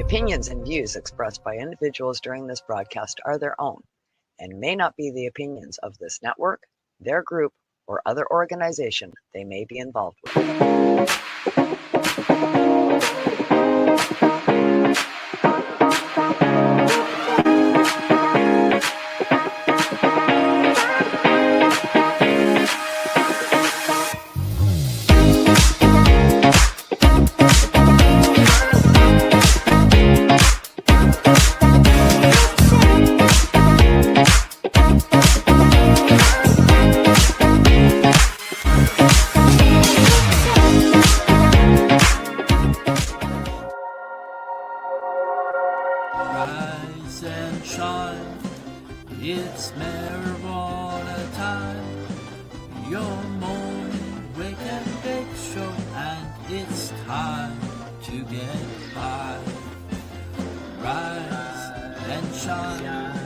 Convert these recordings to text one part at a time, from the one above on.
opinions and views expressed by individuals during this broadcast are their own and may not be the opinions of this network, their group, or other organization they may be involved with. Rise and shine, it's marijuana time. Your morning wake and bake show, and it's time to get high. Rise and shine,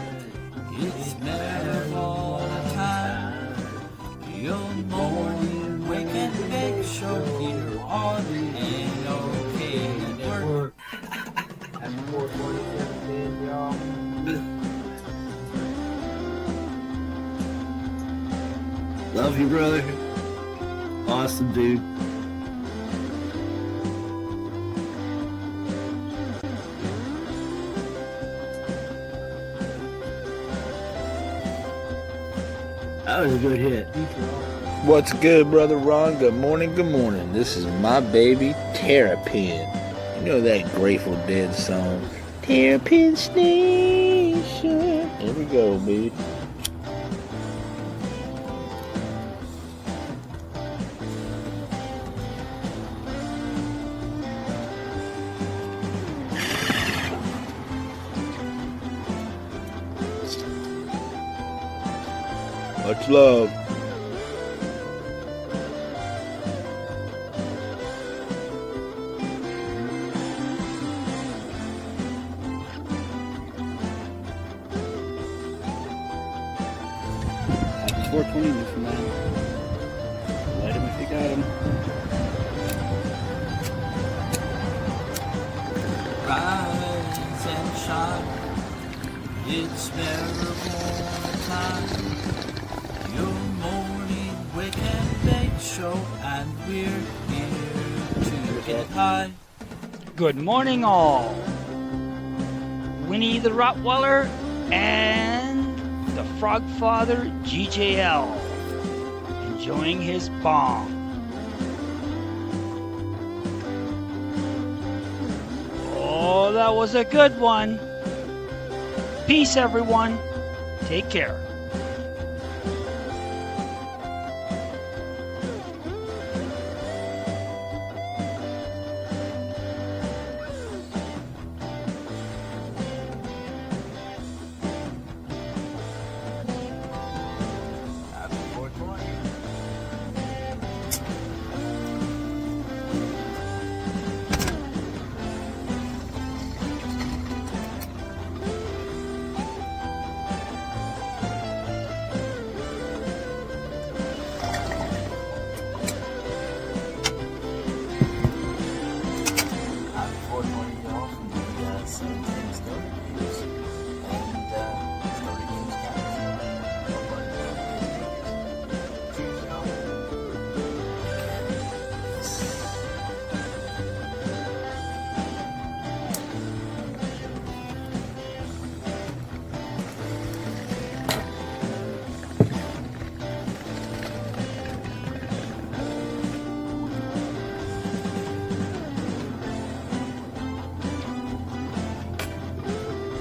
it's marijuana time. Your morning wake and bake show here on NOK Network. Happy 4/27, y'all. Love you, brother. Awesome, dude. That was a good hit. What's good, Brother Ron? Good morning, good morning. This is my baby, Terrapin. You know that Grateful Dead song? Terrapin Station. Here we go, baby. Much love. Happy 420, Mr. Man. Light him if you got him. Rise and shine, it's marijuana time. Your morning wake and bake show, and we're here to get high. Good morning, all. Winnie the Rottweiler and the Frog Father GJL enjoying his bong. Oh, that was a good one. Peace, everyone. Take care. Happy 4/20. Happy 4/20, y'all, from the Cemetery Story Games and Story Games Cats. Cheers, y'all.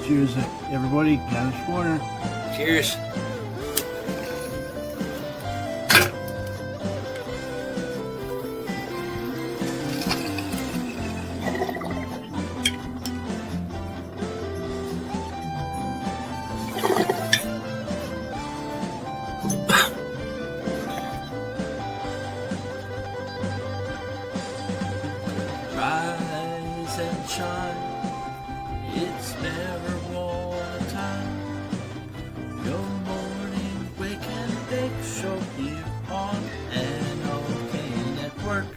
Cheers, everybody. Dennis Warner. Cheers. Rise and shine, it's marijuana time. Your morning wake and bake show here on NOK Network.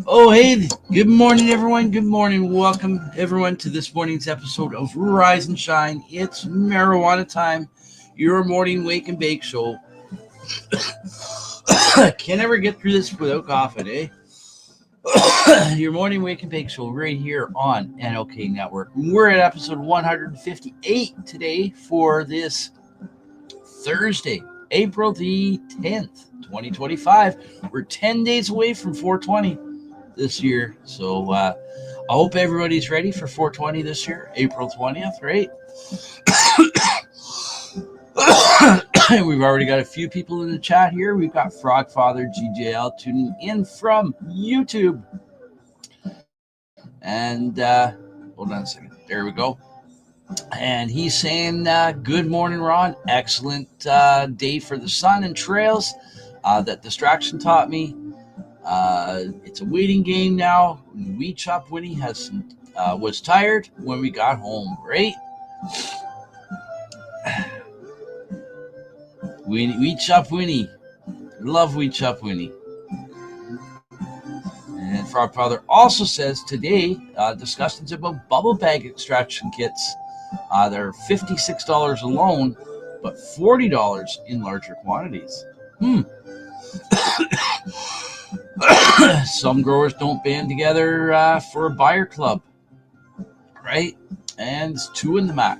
Oh, hey, good morning, everyone. Good morning. Welcome, everyone, to this morning's episode of Rise and Shine. It's marijuana time, your morning wake and bake show. Can't ever get through this without coughing, eh? Your morning wake and bake show right here on NOK Network. We're at episode 158 today for this Thursday, April the 10th, 2025. We're 10 days away from 420 this year. So I hope everybody's ready for 420 this year, April 20th, right? We've already got a few people in the chat here. We've got Frogfather GJL tuning in from YouTube. And hold on a second. There we go. And he's saying, good morning, Ron. Excellent day for the sun and trails. That distraction taught me. It's a waiting game now. We Chop Winnie was tired when we got home, right? We Chop Winnie. Love We Chop Winnie. And Frogfather also says today, discussions about bubble bag extraction kits. They're $56 alone, but $40 in larger quantities. Some growers don't band together for a buyer club, right? And it's two in the MAC.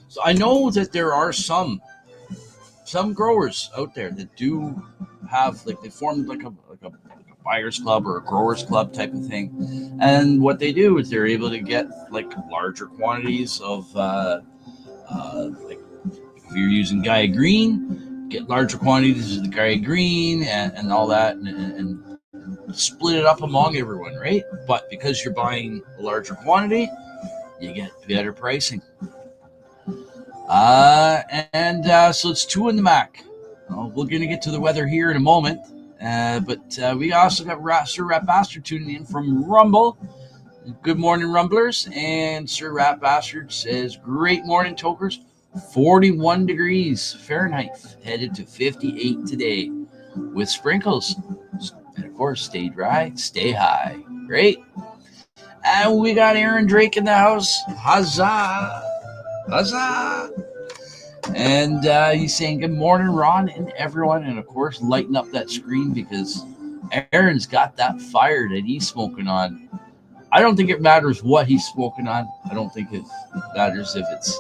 So I know that there are some growers out there that do have, like, they formed like a buyer's club or a growers club type of thing, and what they do is they're able to get like larger quantities of like if you're using Gaia Green, get larger quantities of the Gaia Green and all that, and split it up among everyone, right? But because you're buying a larger quantity, you get better pricing. So it's two in the MAC. We're gonna get to the weather here in a moment. But we also got Sir Rat Bastard tuning in from Rumble. Good morning, Rumblers. And Sir Rat Bastard says, great morning, Tokers. 41 degrees Fahrenheit, headed to 58 today with sprinkles. And of course, stay dry, stay high. Great. And we got Aaron Drake in the house. Huzzah! Huzzah! And he's saying, good morning, Ron and everyone. And, of course, lighten up that screen because Aaron's got that fire that he's smoking on. I don't think it matters what he's smoking on. I don't think it matters if it's...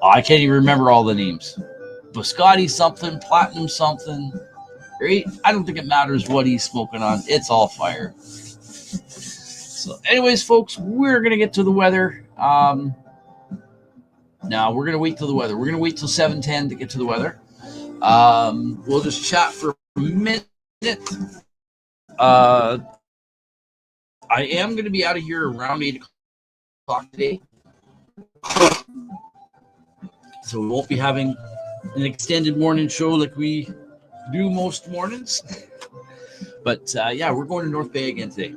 I can't even remember all the names. Biscotti something, Platinum something. Right? I don't think it matters what he's smoking on. It's all fire. So, anyways, folks, we're going to get to the weather. Now, we're going to wait till the weather. We're going to wait till 7:10 to get to the weather. We'll just chat for a minute. I am going to be out of here around 8 o'clock today. So we won't be having an extended morning show like we do most mornings. But, yeah, we're going to North Bay again today.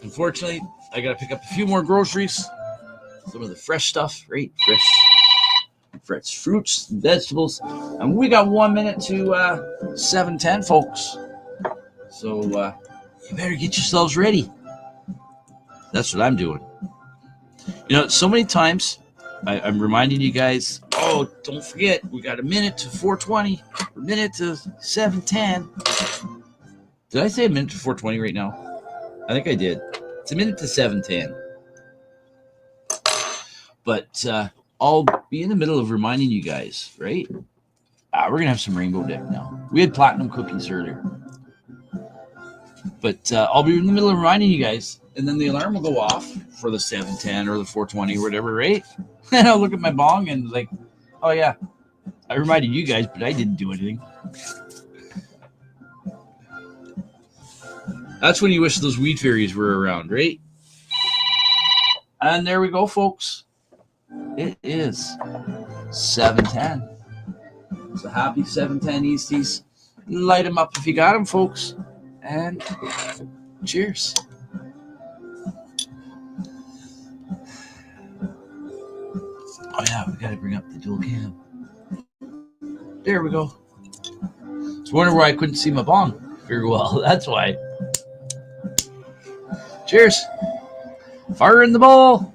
Unfortunately, I got to pick up a few more groceries, some of the fresh stuff, right? Fresh fruits and vegetables. And we got 1 minute to 7:10, folks. So you better get yourselves ready. That's what I'm doing. You know, so many times I'm reminding you guys, oh, don't forget, we got a minute to 4:20, a minute to 7:10. Did I say a minute to 4:20 right now? I think I did. It's a minute to 7:10. But I'll be in the middle of reminding you guys, right? We're going to have some rainbow dip now. We had platinum cookies earlier. But I'll be in the middle of reminding you guys, and then the alarm will go off for the 7:10 or the 4:20 or whatever, right? And I'll look at my bong and like, oh yeah, I reminded you guys, but I didn't do anything. That's when you wish those weed fairies were around, right? And there we go, folks. It is 7:10. So happy 7:10 Easties. Light them up if you got them, folks. And cheers. Oh yeah, we got to bring up the dual cam. There we go. was wondering why I couldn't see my bong very well. That's why. Cheers. Fire in the bowl.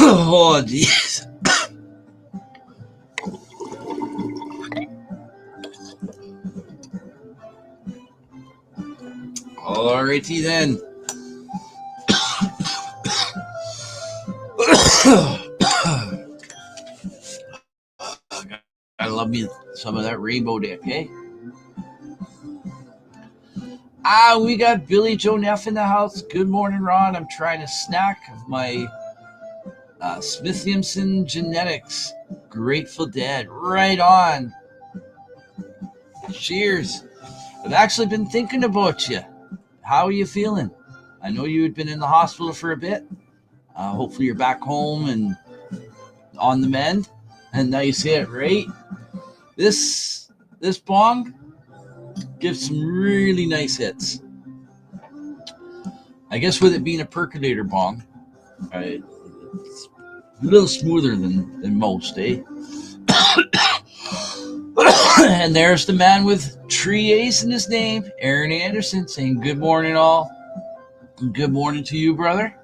Oh, jeez. Alrighty then. I love me some of that rainbow dip, eh? We got Billy Joe Neff in the house. Good morning, Ron. I'm trying to snack of my Smithsonian Genetics Grateful Dead. Right on. Cheers. I've actually been thinking about you. How are you feeling? I know you had been in the hospital for a bit. Hopefully you're back home and on the mend. And now you say it right. This bong gives some really nice hits. I guess with it being a percolator bong, it's a little smoother than most, eh? And there's the man with 3 A's in his name, Aaron Anderson, saying good morning all. Good morning to you, brother.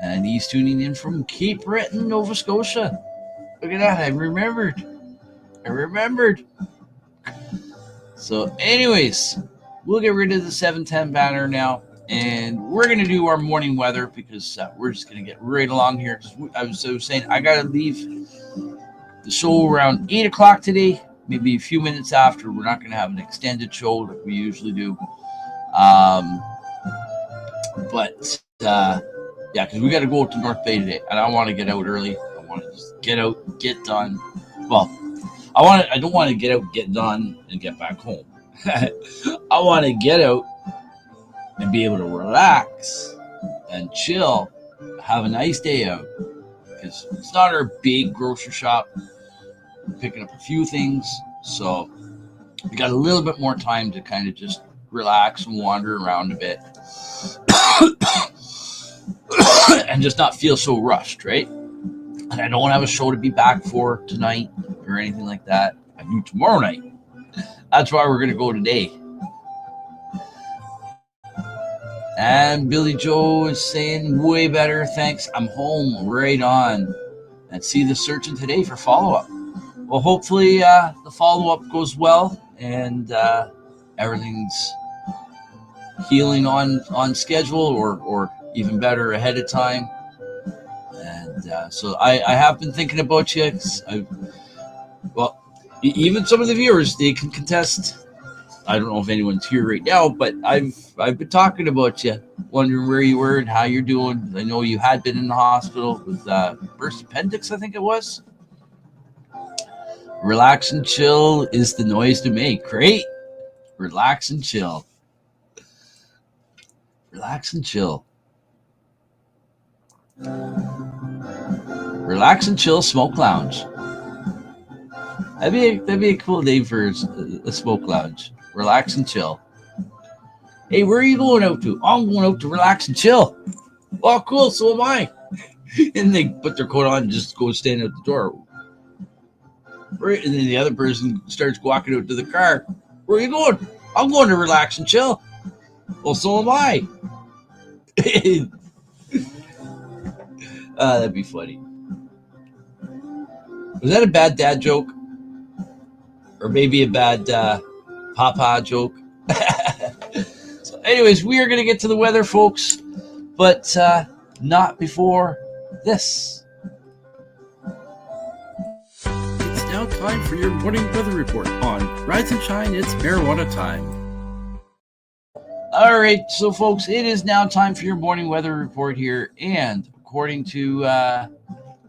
And he's tuning in from Cape Breton, Nova Scotia. Look at that, I remembered. So anyways, we'll get rid of the 710 banner now, and we're going to do our morning weather because we're just going to get right along here. I was saying I got to leave the show around 8 o'clock today, maybe a few minutes after. We're not going to have an extended show like we usually do. Yeah, because we got to go to North Bay today, and I want to get out early. I want to just get out, get done. Well, I don't want to get out, get done, and get back home. I want to get out and be able to relax and chill, have a nice day out. Because it's not our big grocery shop. We're picking up a few things, so we got a little bit more time to kind of just relax and wander around a bit. And just not feel so rushed, right? And I don't have a show to be back for tonight or anything like that. I do tomorrow night. That's why we're going to go today. And Billy Joe is saying, way better, thanks. I'm home, right on. And see the searching today for follow-up. Well, hopefully the follow-up goes well and everything's healing on schedule or even better ahead of time. And so I have been thinking about you. Even some of the viewers, they can contest. I don't know if anyone's here right now, but I've been talking about you, wondering where you were and how you're doing. I know you had been in the hospital with burst appendix, I think it was. Relax and chill is the noise to make, right? Relax and chill. Relax and chill. Relax and chill smoke lounge. That'd be a cool name for a smoke lounge. Relax and chill. Hey, where are you going out to? Oh, I'm going out to relax and chill. Oh, cool. So am I. And they put their coat on and just go stand at the door. Right, and then the other person starts walking out to the car. Where are you going? I'm going to relax and chill. Well, so am I. That'd be funny. Was that a bad dad joke? Or maybe a bad papa joke? So anyways, we are going to get to the weather, folks. But not before this. It's now time for your morning weather report on Rise and Shine, It's Marijuana Time. All right, so folks, it is now time for your morning weather report here. And according to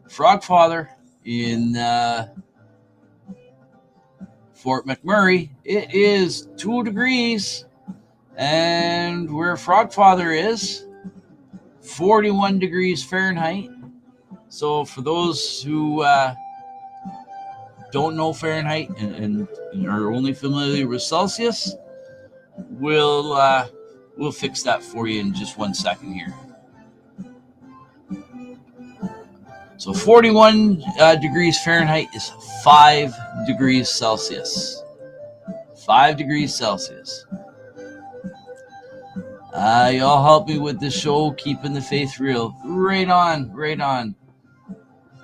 Frogfather in Fort McMurray, it is 2 degrees. And where Frogfather is, 41 degrees Fahrenheit. So for those who don't know Fahrenheit and are only familiar with Celsius, we'll fix that for you in just 1 second here. So 41 degrees Fahrenheit is 5 degrees Celsius. 5 degrees Celsius. Y'all help me with this show, keeping the faith real. Right on, right on.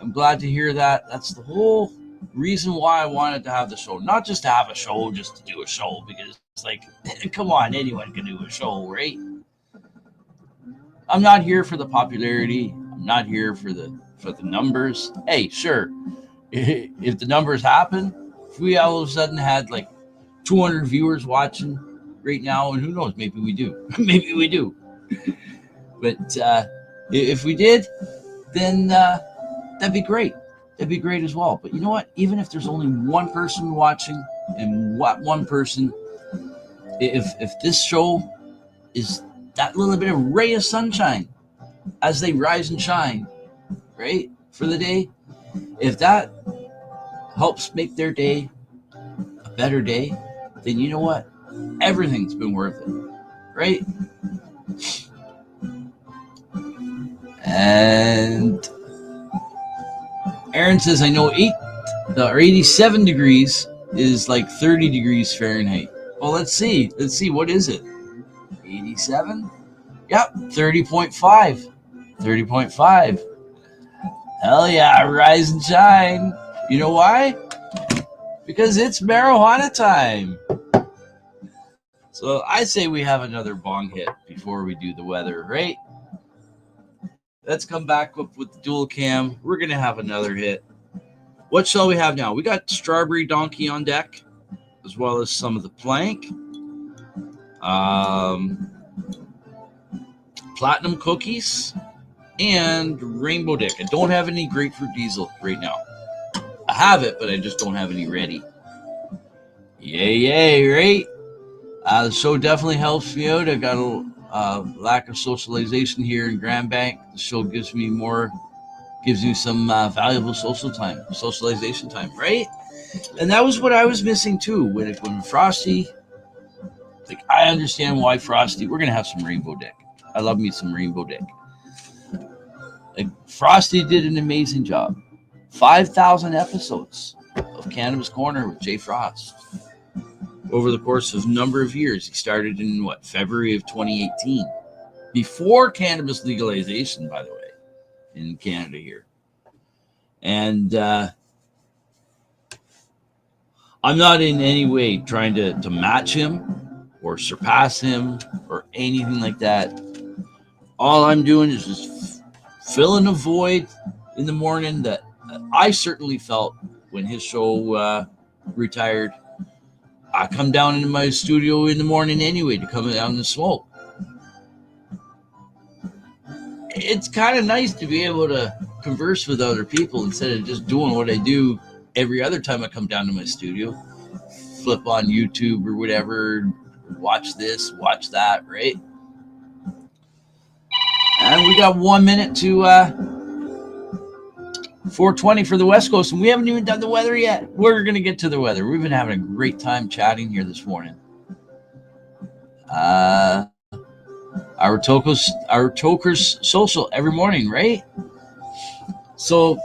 I'm glad to hear that. That's the whole reason why I wanted to have the show. Not just to have a show, just to do a show, because it's like, come on, anyone can do a show, right? I'm not here for the popularity. I'm not here for the numbers. Hey, sure, if the numbers happen, if we all of a sudden had like 200 viewers watching right now, and who knows, maybe we do. Maybe we do. But if we did, then that'd be great. That'd be great as well. But you know what? Even if there's only one person watching, and what one person, if this show is that little bit of ray of sunshine as they rise and shine, right, for the day, if that helps make their day a better day, then you know what? Everything's been worth it, right? And Aaron says, I know 87 degrees is like 30 degrees Fahrenheit. Well, let's see. What is it? 87? Yep, 30.5. 30.5. Hell yeah, rise and shine. You know why? Because it's marijuana time. So I say we have another bong hit before we do the weather, right? Let's come back up with the dual cam. We're going to have another hit. What shall we have now? We got Strawberry Donkey on deck, as well as some of the plank. Platinum Cookies and Rainbow Dick. I don't have any Grapefruit Diesel right now. I have it, but I just don't have any ready. Yay, right? The show definitely helps me out. I got a lack of socialization here in Grand Bank. The show gives me some valuable socialization time, right? And that was what I was missing too. When Frosty, like, I understand why Frosty. We're gonna have some Rainbow Dick. I love me some Rainbow Dick. Like, Frosty did an amazing job. 5,000 episodes of Cannabis Corner with Jay Frost over the course of a number of years. He started in February of 2018, before cannabis legalization, by the way, in Canada here. And I'm not in any way trying to match him or surpass him or anything like that. All I'm doing is just filling a void in the morning that I certainly felt when his show retired. I come down into my studio in the morning anyway to come down and smoke. It's kind of nice to be able to converse with other people instead of just doing what I do every other time I come down to my studio. Flip on YouTube or whatever, watch this, watch that, right? And we got 1 minute to 4:20 for the West Coast, and we haven't even done the weather yet. We're going to get to the weather. We've been having a great time chatting here this morning. Our Tokers social every morning, right? So,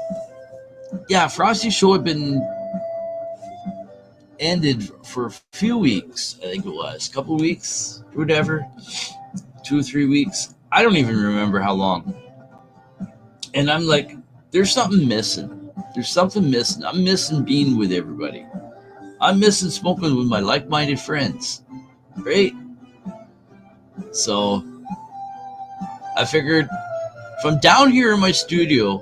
yeah, Frosty's show had been ended for a few weeks. I think it was a couple weeks, whatever, 2 or 3 weeks. I don't even remember how long. And I'm like, there's something missing. There's something missing. I'm missing being with everybody. I'm missing smoking with my like-minded friends, right? So I figured if I'm down here in my studio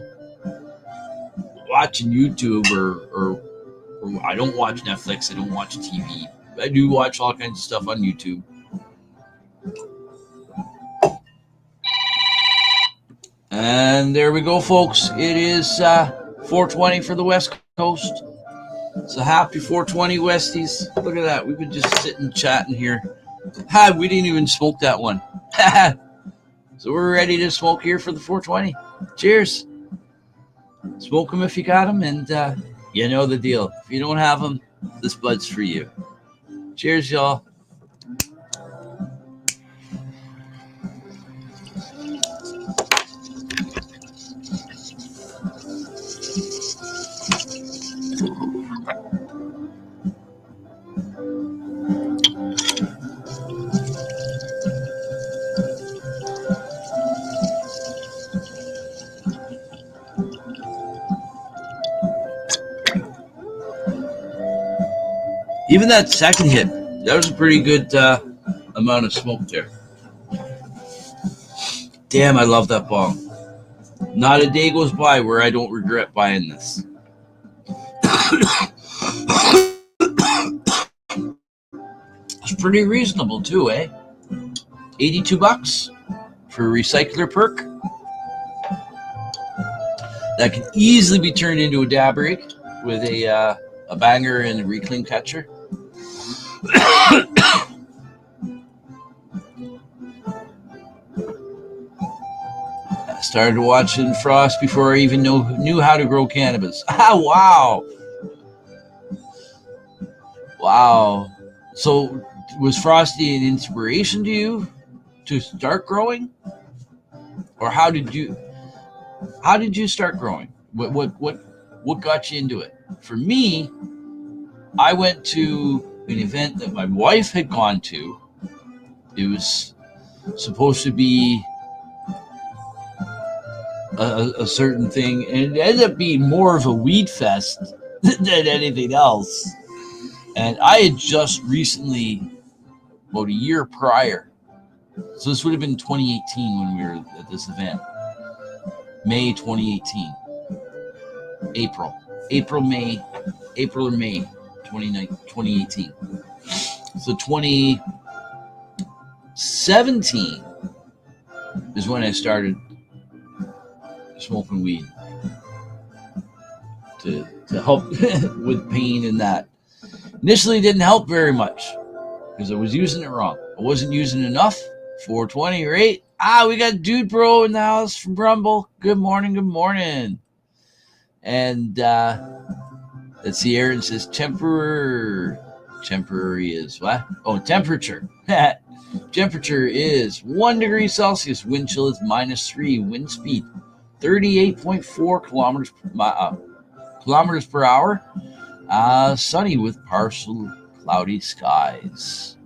watching YouTube or I don't watch Netflix, I don't watch TV. I do watch all kinds of stuff on YouTube. And there we go, folks. It is 4:20 for the West Coast. So happy 4:20, Westies. Look at that. We've been just sitting chatting here. We didn't even smoke that one. So we're ready to smoke here for the 4:20. Cheers. Smoke them if you got them. And You know the deal. If you don't have them, this bud's for you. Cheers, y'all. Even that second hit, that was a pretty good amount of smoke there. Damn, I love that bong. Not a day goes by where I don't regret buying this. It's pretty reasonable too, eh? $82 for a recycler perk. That can easily be turned into a dab rig with a banger and a reclaim catcher. I started watching Frost before I even knew how to grow cannabis. Wow. Wow. So was Frosty an inspiration to you to start growing? Or how did you start growing? What got you into it? For me, I went to an event that my wife had gone to. It was supposed to be a certain thing, and it ended up being more of a weed fest than anything else. And I had just recently, about a year prior, so this would have been 2018 when we were at this event. May 2018. April or May 2018. So 2017 is when I started smoking weed to help with pain and that. Initially, it didn't help very much because I was using it wrong. I wasn't using enough. 420 or 8. We got Dude Bro in the house from Rumble. Good morning. And let's see, Aaron says temporary is what? Oh, temperature. Temperature is 1 degree Celsius. Wind chill is -3. Wind speed 38.4 kilometers per hour. Sunny with partial cloudy skies.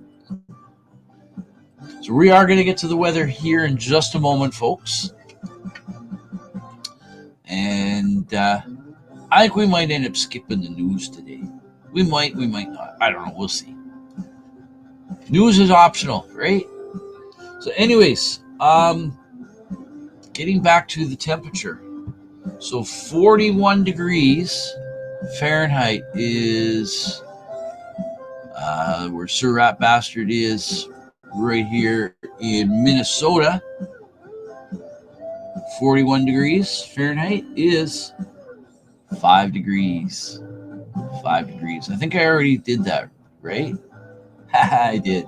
So we are going to get to the weather here in just a moment, folks. And I think we might end up skipping the news today. We might not. I don't know. We'll see. News is optional, right? So anyways, getting back to the temperature. So 41 degrees Fahrenheit is where Sir Rat Bastard is right here in Minnesota. 41 degrees Fahrenheit is 5 degrees. 5 degrees. I think I already did that, right? I did.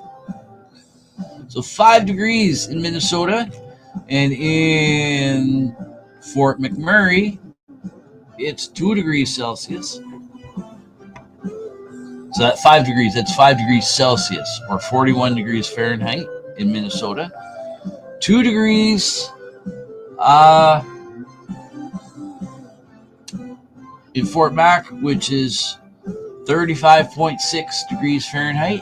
So 5 degrees in Minnesota, and in Fort McMurray, it's 2 degrees Celsius. So that's 5 degrees. That's 5 degrees Celsius, or 41 degrees Fahrenheit in Minnesota. 2 degrees in Fort Mac, which is 35.6 degrees Fahrenheit.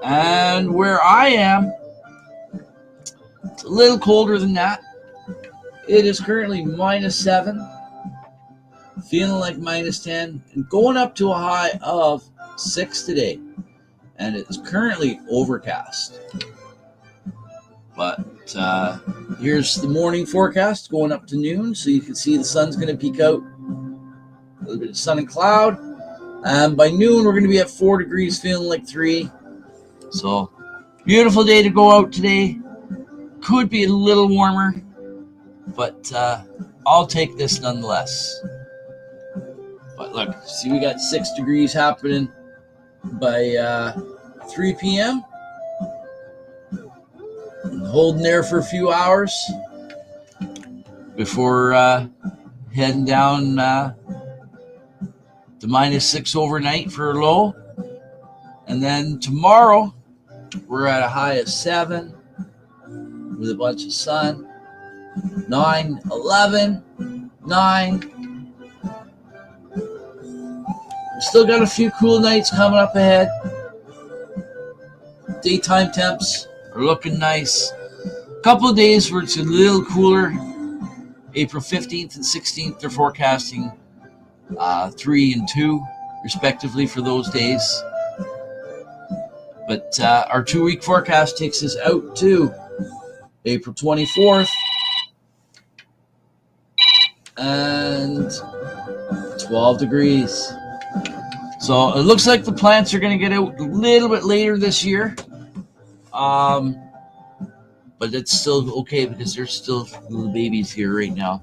And where I am, it's a little colder than that. It is currently -7, feeling like -10, and going up to a high of 6 today. And it's currently overcast. But here's the morning forecast going up to noon, so you can see the sun's going to peek out. A little bit of sun and cloud. And by noon, we're going to be at 4 degrees, feeling like 3. So, beautiful day to go out today. Could be a little warmer, but I'll take this nonetheless. But look, see, we got 6 degrees happening by 3 p.m. Holding there for a few hours before heading down to -6 overnight for a low. And then tomorrow, we're at a high of 7 with a bunch of sun. 9, 11, 9. Still got a few cool nights coming up ahead. Daytime temps are looking nice. A couple of days where it's a little cooler. April 15th and 16th, they're forecasting 3 and 2, respectively, for those days. But our 2-week forecast takes us out to April 24th and 12 degrees. So it looks like the plants are going to get out a little bit later this year. But it's still okay because they're still little babies here right now.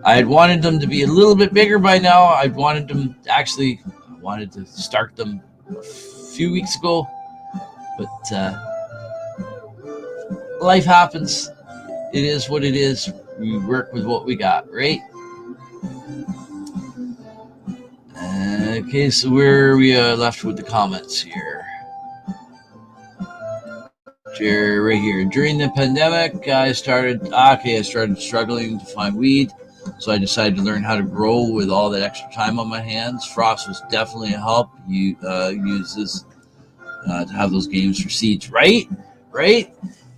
I had wanted them to be a little bit bigger by now. I wanted to start them a few weeks ago, but life happens. It is what it is. We work with what we got, right? Okay, so where are we left with the comments here? Right here. During the pandemic, I started struggling to find weed, so I decided to learn how to grow with all that extra time on my hands. Frost was definitely a help. You use this to have those games for seeds, right?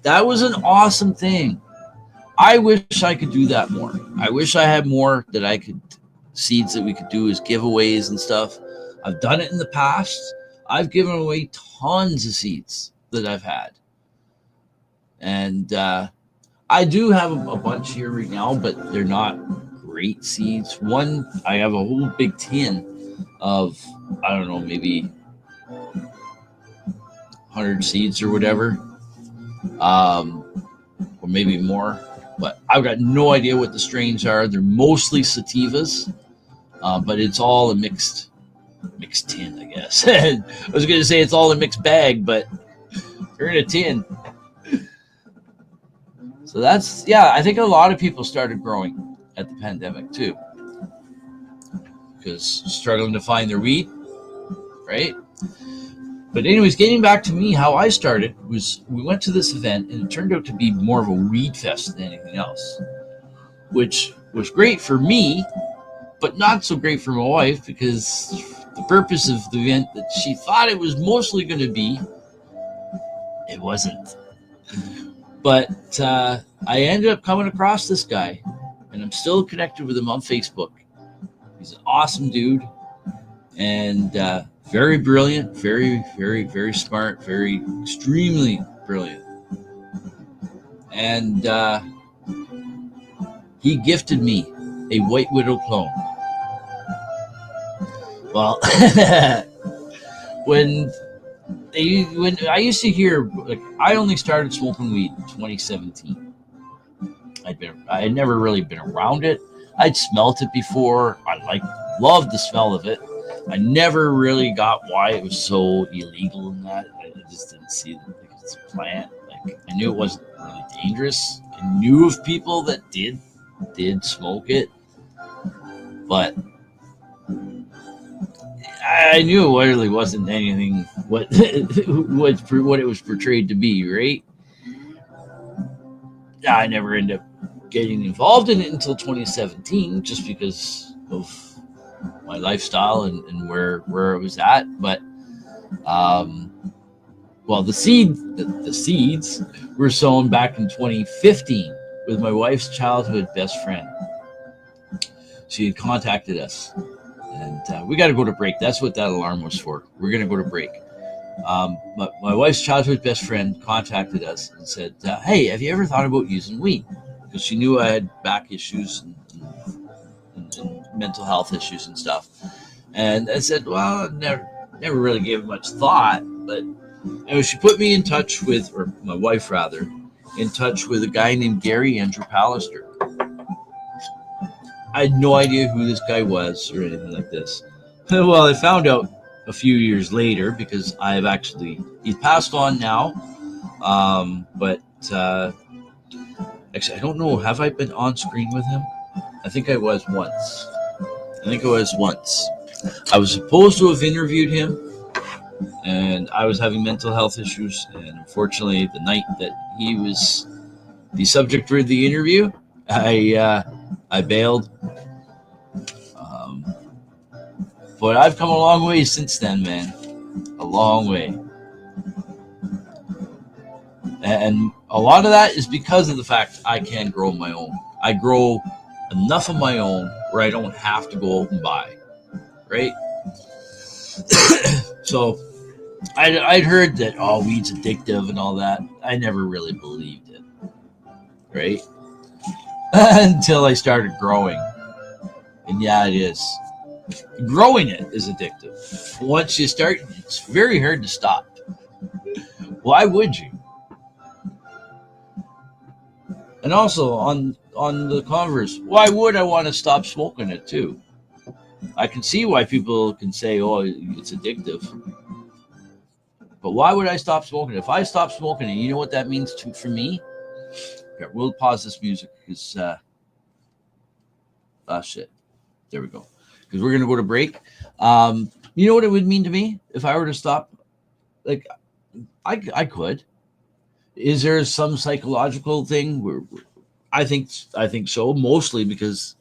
That was an awesome thing. I wish I could do that more. I wish I had more that I could seeds that we could do as giveaways and stuff. I've done it in the past. I've given away tons of seeds that I've had. And I do have a bunch here right now, but they're not great seeds. One, I have a whole big tin of, I don't know, maybe 100 seeds or whatever, or maybe more. But I've got no idea what the strains are. They're mostly sativas, but it's all a mixed tin, I guess. I was going to say it's all a mixed bag, but they're in a tin. So that's, I think a lot of people started growing at the pandemic too, because struggling to find their weed, right? But anyways, getting back to me, how I started was we went to this event and it turned out to be more of a weed fest than anything else, which was great for me, but not so great for my wife, because the purpose of the event that she thought it was mostly going to be, it wasn't. But I ended up coming across this guy, and I'm still connected with him on Facebook. He's an awesome dude, and very brilliant, very, very, very smart, very extremely brilliant. And he gifted me a White Widow clone. Well, when I used to hear, like, I only started smoking weed in 2017. I had never really been around it. I'd smelt it before. I loved the smell of it. I never really got why it was so illegal in that. I just didn't see it. Like, it's a plant. Like, I knew it wasn't really dangerous. I knew of people that did smoke it, but I knew it really wasn't anything what it was portrayed to be, right? I never ended up getting involved in it until 2017, just because of my lifestyle and where I was at. But well, the seeds were sown back in 2015 with my wife's childhood best friend. She had contacted us. And we got to go to break. That's what that alarm was for. We're going to go to break. But my wife's childhood best friend contacted us and said, hey, have you ever thought about using weed? Because she knew I had back issues and mental health issues and stuff. And I said, well, I never really gave it much thought. But she put me in touch with, or my wife rather, in touch with a guy named Gary Andrew Pallister. I had no idea who this guy was or anything like this. Well, I found out a few years later, because he's passed on now. But actually, I don't know. Have I been on screen with him? I think I was once. I was supposed to have interviewed him, and I was having mental health issues. And unfortunately, the night that he was the subject for the interview, I bailed. Um, but I've come a long way since then, man. A long way. And a lot of that is because of the fact I can grow my own. I grow enough of my own where I don't have to go out and buy, right? So I'd heard that, oh, weed's addictive and all that. I never really believed it, right? Until I started growing. And yeah, it is. Growing it is addictive. Once you start, it's very hard to stop. Why would you? And also on the converse, why would I want to stop smoking it too? I can see why people can say, oh, it's addictive. But why would I stop smoking it? If I stop smoking it, you know what that means for me? Here, we'll pause this music because, shit. There we go. Because we're going to go to break. You know what it would mean to me if I were to stop? Like, I could. Is there some psychological thing where I think so, mostly because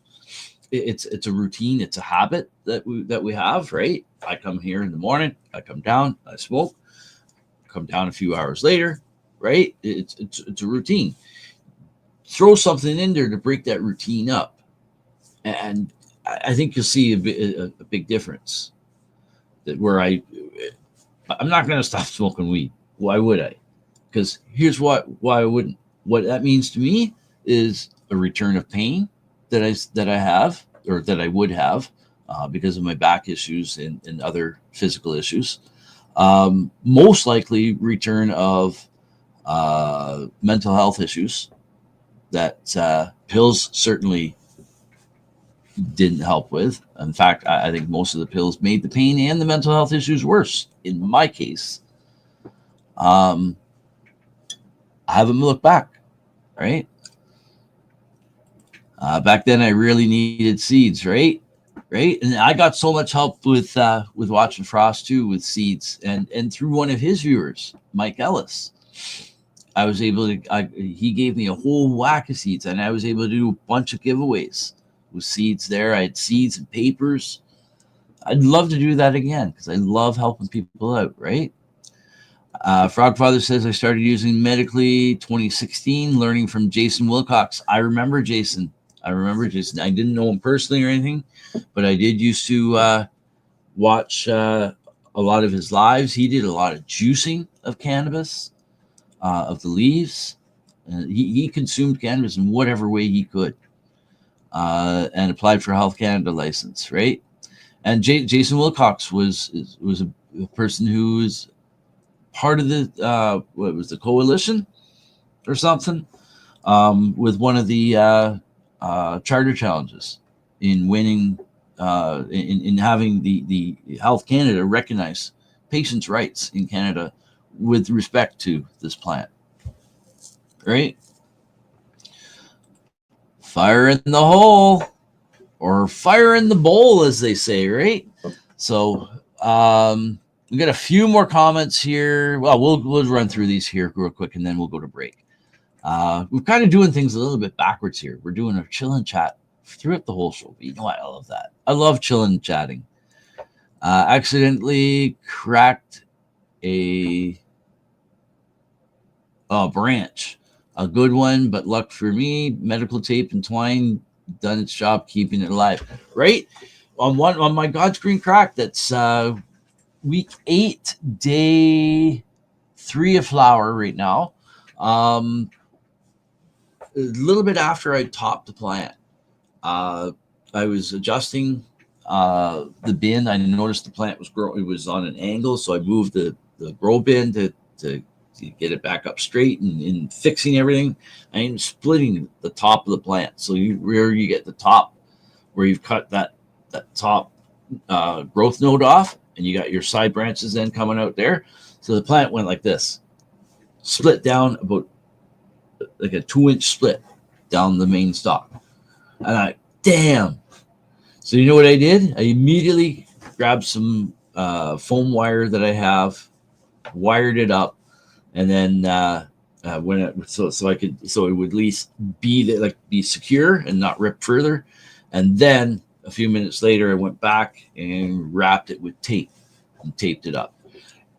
it's a routine, it's a habit that we have, right? I come here in the morning, I come down, I smoke, come down a few hours later, right? It's a routine. Throw something in there to break that routine up, and I think you'll see a big difference. That where I'm not going to stop smoking weed. Why would I? Because here's why I wouldn't. What that means to me is a return of pain that I have, or that I would have, because of my back issues and other physical issues. Most likely return of mental health issues that pills certainly didn't help with. In fact, I think most of the pills made the pain and the mental health issues worse in my case. I haven't looked back, right? Back then, I really needed seeds, right? And I got so much help with Watching Frost too, with seeds, and through one of his viewers, Mike Ellis, I was able to. He gave me a whole whack of seeds, and I was able to do a bunch of giveaways with seeds. There, I had seeds and papers. I'd love to do that again because I love helping people out, right? Frogfather says I started using medically 2016, learning from Jason Wilcox. I remember Jason. I didn't know him personally or anything, but I did used to watch a lot of his lives. He did a lot of juicing of cannabis, of the leaves. He consumed cannabis in whatever way he could, and applied for a Health Canada license, right? And Jason Wilcox was a person who was part of the the coalition or something, with one of the charter challenges in winning, in having the Health Canada recognize patients' rights in Canada with respect to this plant, right? Fire in the hole, or fire in the bowl, as they say, right? So we got a few more comments here. Well, we'll run through these here real quick, and then we'll go to break. We're kind of doing things a little bit backwards here. We're doing a chill and chat throughout the whole show. But you know what? I love that. I love chilling and chatting. Accidentally cracked a branch. A good one, but luck for me. Medical tape and twine done its job keeping it alive. Right? On my God's green crack, that's week 8, day 3 of flower right now. A little bit after I topped the plant, I was adjusting the bin. I noticed the plant was growing. It was on an angle, so I moved the grow bin to get it back up straight and fixing everything. I am splitting the top of the plant. So where you get the top, where you've cut that top growth node off, and you got your side branches then coming out there. So the plant went like this, split down about like a 2-inch split down the main stalk. And damn. So you know what I did? I immediately grabbed some foam wire that I have, wired it up, and then when it so it would at least be secure and not rip further. And then a few minutes later, I went back and wrapped it with tape and taped it up.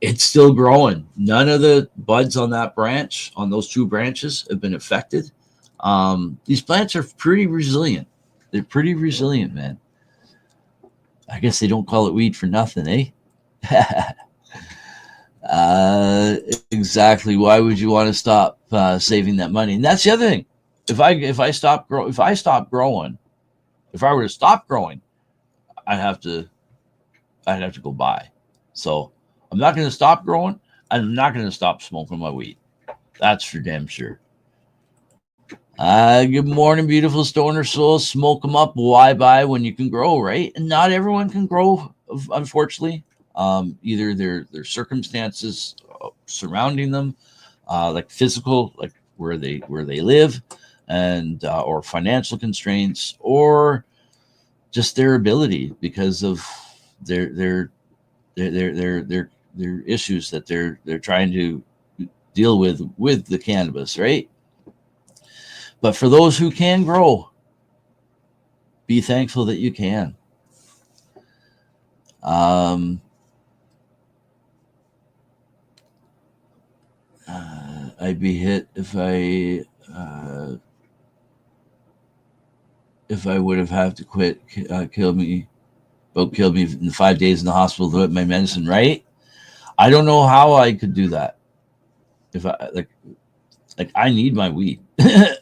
It's still growing. None of the buds on that branch, on those 2 branches, have been affected. These plants are pretty resilient. They're pretty resilient, man. I guess they don't call it weed for nothing, eh? Exactly. Why would you want to stop saving that money? And that's the other thing. If I were to stop growing, I'd have to go buy. So I'm not going to stop growing. I'm not going to stop smoking my weed. That's for damn sure. Good morning, beautiful stoner souls. Smoke them up. Why buy when you can grow, right? And not everyone can grow, unfortunately. Either their circumstances surrounding them, like physical, like where they live, and or financial constraints, or just their ability because of their issues that they're trying to deal with the cannabis, right? But for those who can grow, be thankful that you can. I'd be hit if I would have had to quit. Killed me in 5 days in the hospital to get my medicine, right? I don't know how I could do that. If I like I need my weed.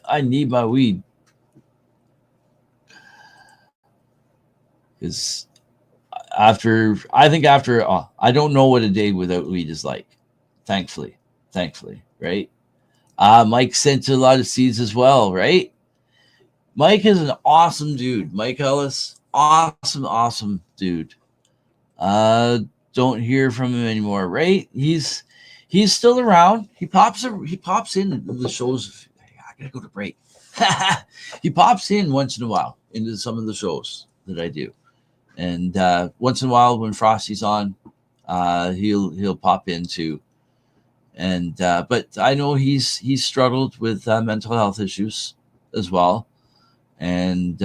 I need my weed. Because I don't know what a day without weed is like. Thankfully, right? Mike sent a lot of seeds as well, right? Mike is an awesome dude. Mike Ellis, awesome dude. Don't hear from him anymore, right? He's still around. He pops in the shows. I gotta go to break. He pops in once in a while into some of the shows that I do, and once in a while when Frosty's on, he'll pop in too. And but I know he's struggled with mental health issues as well, and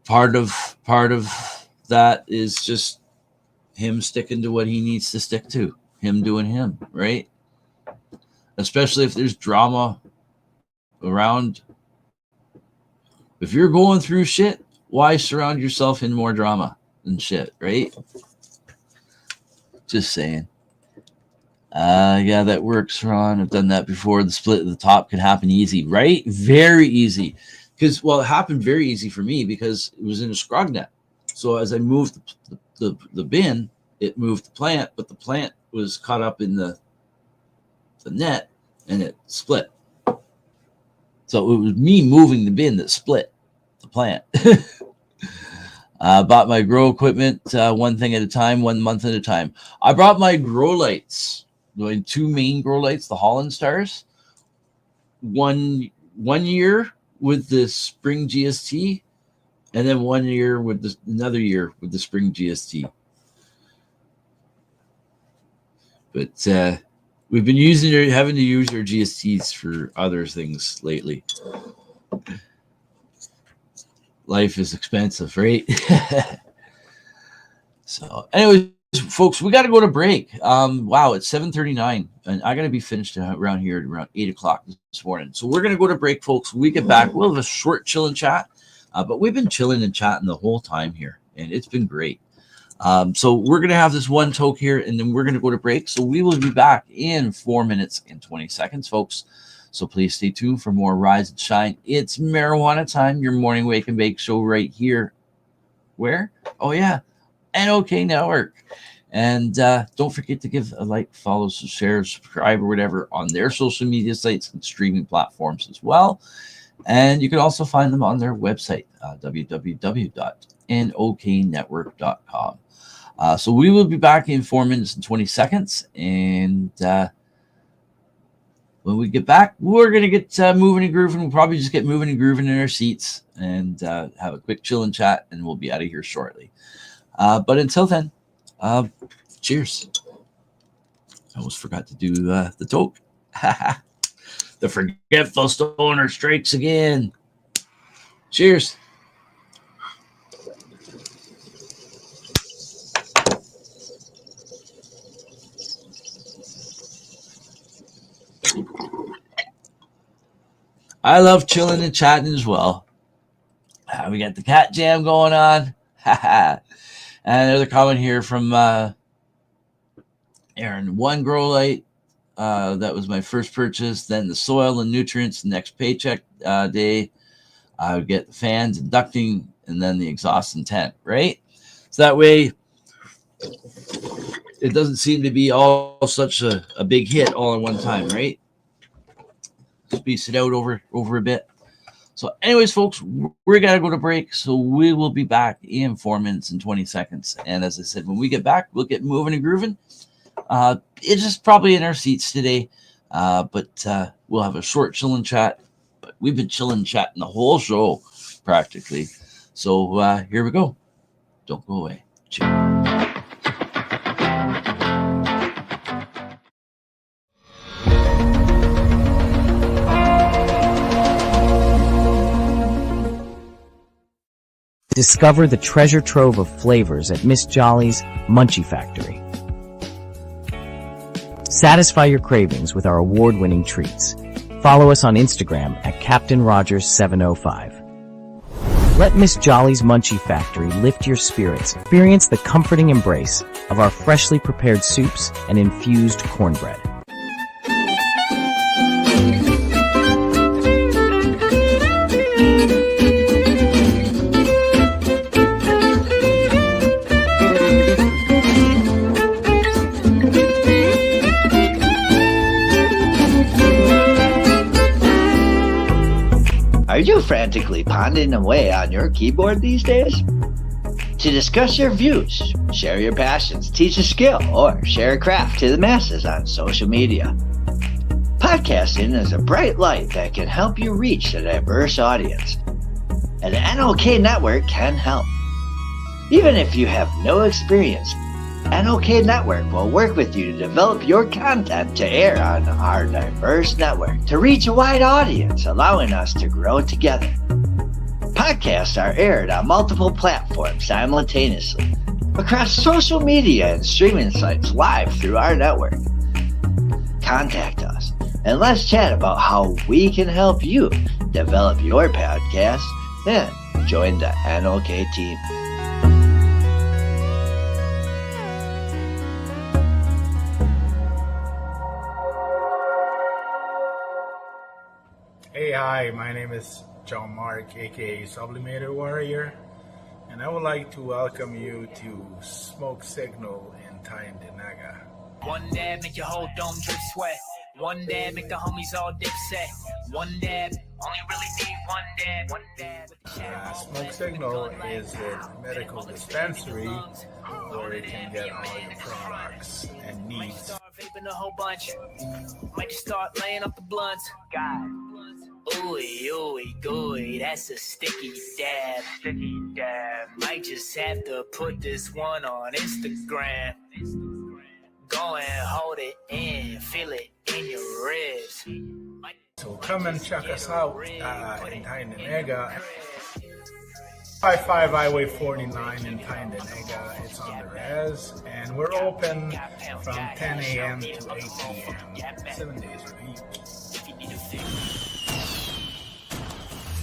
part of that is just him sticking to what he needs to stick to. Him doing him, right? Especially if there's drama around. If you're going through shit, why surround yourself in more drama and shit, right? Just saying. Yeah, that works, Ron. I've done that before. The split at the top can happen easy, right? Very easy. Because, well, it happened very easy for me because it was in a scrog net. So as I moved the bin, it moved the plant, but the plant was caught up in the net and it split. So it was me moving the bin that split the plant. Bought my grow equipment one thing at a time, 1 month at a time. I brought my grow lights, my 2 main grow lights, the Holland Stars. One year with the Spring GST, and then 1 year with another year with the Spring GST. But we've been having to use our GSTs for other things lately. Life is expensive, right? So, anyways, folks, we got to go to break. Wow, it's 7:39, and I got to be finished around here at around 8 o'clock this morning. So we're going to go to break, folks. When we get back, we'll have a short chilling chat, but we've been chilling and chatting the whole time here, and it's been great. So we're going to have this one toke here, and then we're going to go to break. So we will be back in 4 minutes and 20 seconds, folks. So please stay tuned for more Rise and Shine. It's marijuana time, your morning wake and bake show right here. Where? Oh, yeah, NOK Network. And don't forget to give a like, follow, share, subscribe, or whatever on their social media sites and streaming platforms as well. And you can also find them on their website, www.noktnetwork.com. So we will be back in 4 minutes and 20 seconds. And when we get back, we're going to get moving and grooving. We'll probably just get moving and grooving in our seats and have a quick chill and chat, and we'll be out of here shortly. But until then, cheers. I almost forgot to do the toke. The forgetful stoner strikes again. Cheers. I love chilling and chatting as well. We got the cat jam going on. And there's a comment here from Aaron. One grow light. That was my first purchase. Then the soil and nutrients. Next paycheck day, I would get the fans and ducting, and then the exhaust and tent. Right. So that way, it doesn't seem to be all such a big hit all in one time. Right. Space it out over a bit. So anyways, folks, we're going to go to break. So we will be back in 4 minutes and 20 seconds. And as I said, when we get back, we'll get moving and grooving. It's just probably in our seats today. But we'll have a short chilling chat. But we've been chilling chatting the whole show practically. So here we go. Don't go away. Cheers. Discover the treasure trove of flavors at Miss Jolly's Munchie Factory. Satisfy your cravings with our award-winning treats. Follow us on Instagram at Captain Rogers 705. Let Miss Jolly's Munchie Factory lift your spirits. Experience the comforting embrace of our freshly prepared soups and infused cornbread. Are you frantically pounding away on your keyboard these days? To discuss your views, share your passions, teach a skill, or share a craft to the masses on social media, podcasting is a bright light that can help you reach a diverse audience. And the NOK Network can help. Even if you have no experience, NOK Network will work with you to develop your content to air on our diverse network to reach a wide audience, allowing us to grow together. Podcasts are aired on multiple platforms simultaneously across social media and streaming sites live through our network. Contact us and let's chat about how we can help you develop your podcast and join the NOK team. Hey, hi, my name is John Mark, aka Sublimated Warrior, and I would like to welcome you to Smoke Signal in Tyndinaga. One dab make your whole dome drip sweat. One dab make the homies all dip set. One dab, only really need one dab. One dab. Smoke Signal is a medical dispensary where you can get all your products and needs. Vaping a whole bunch. Might just start laying up the blunts. God. Ooey, ooey, gooey, that's a sticky dab. Sticky dab. Might just have to put this one on Instagram. Go and hold it in, feel it in your ribs. So come and check us out in Tyndinaga. 55 Highway 49 in Tyndinaga. It's on the res, and we're open from 10 a.m. to 8 p.m. 7 days a week.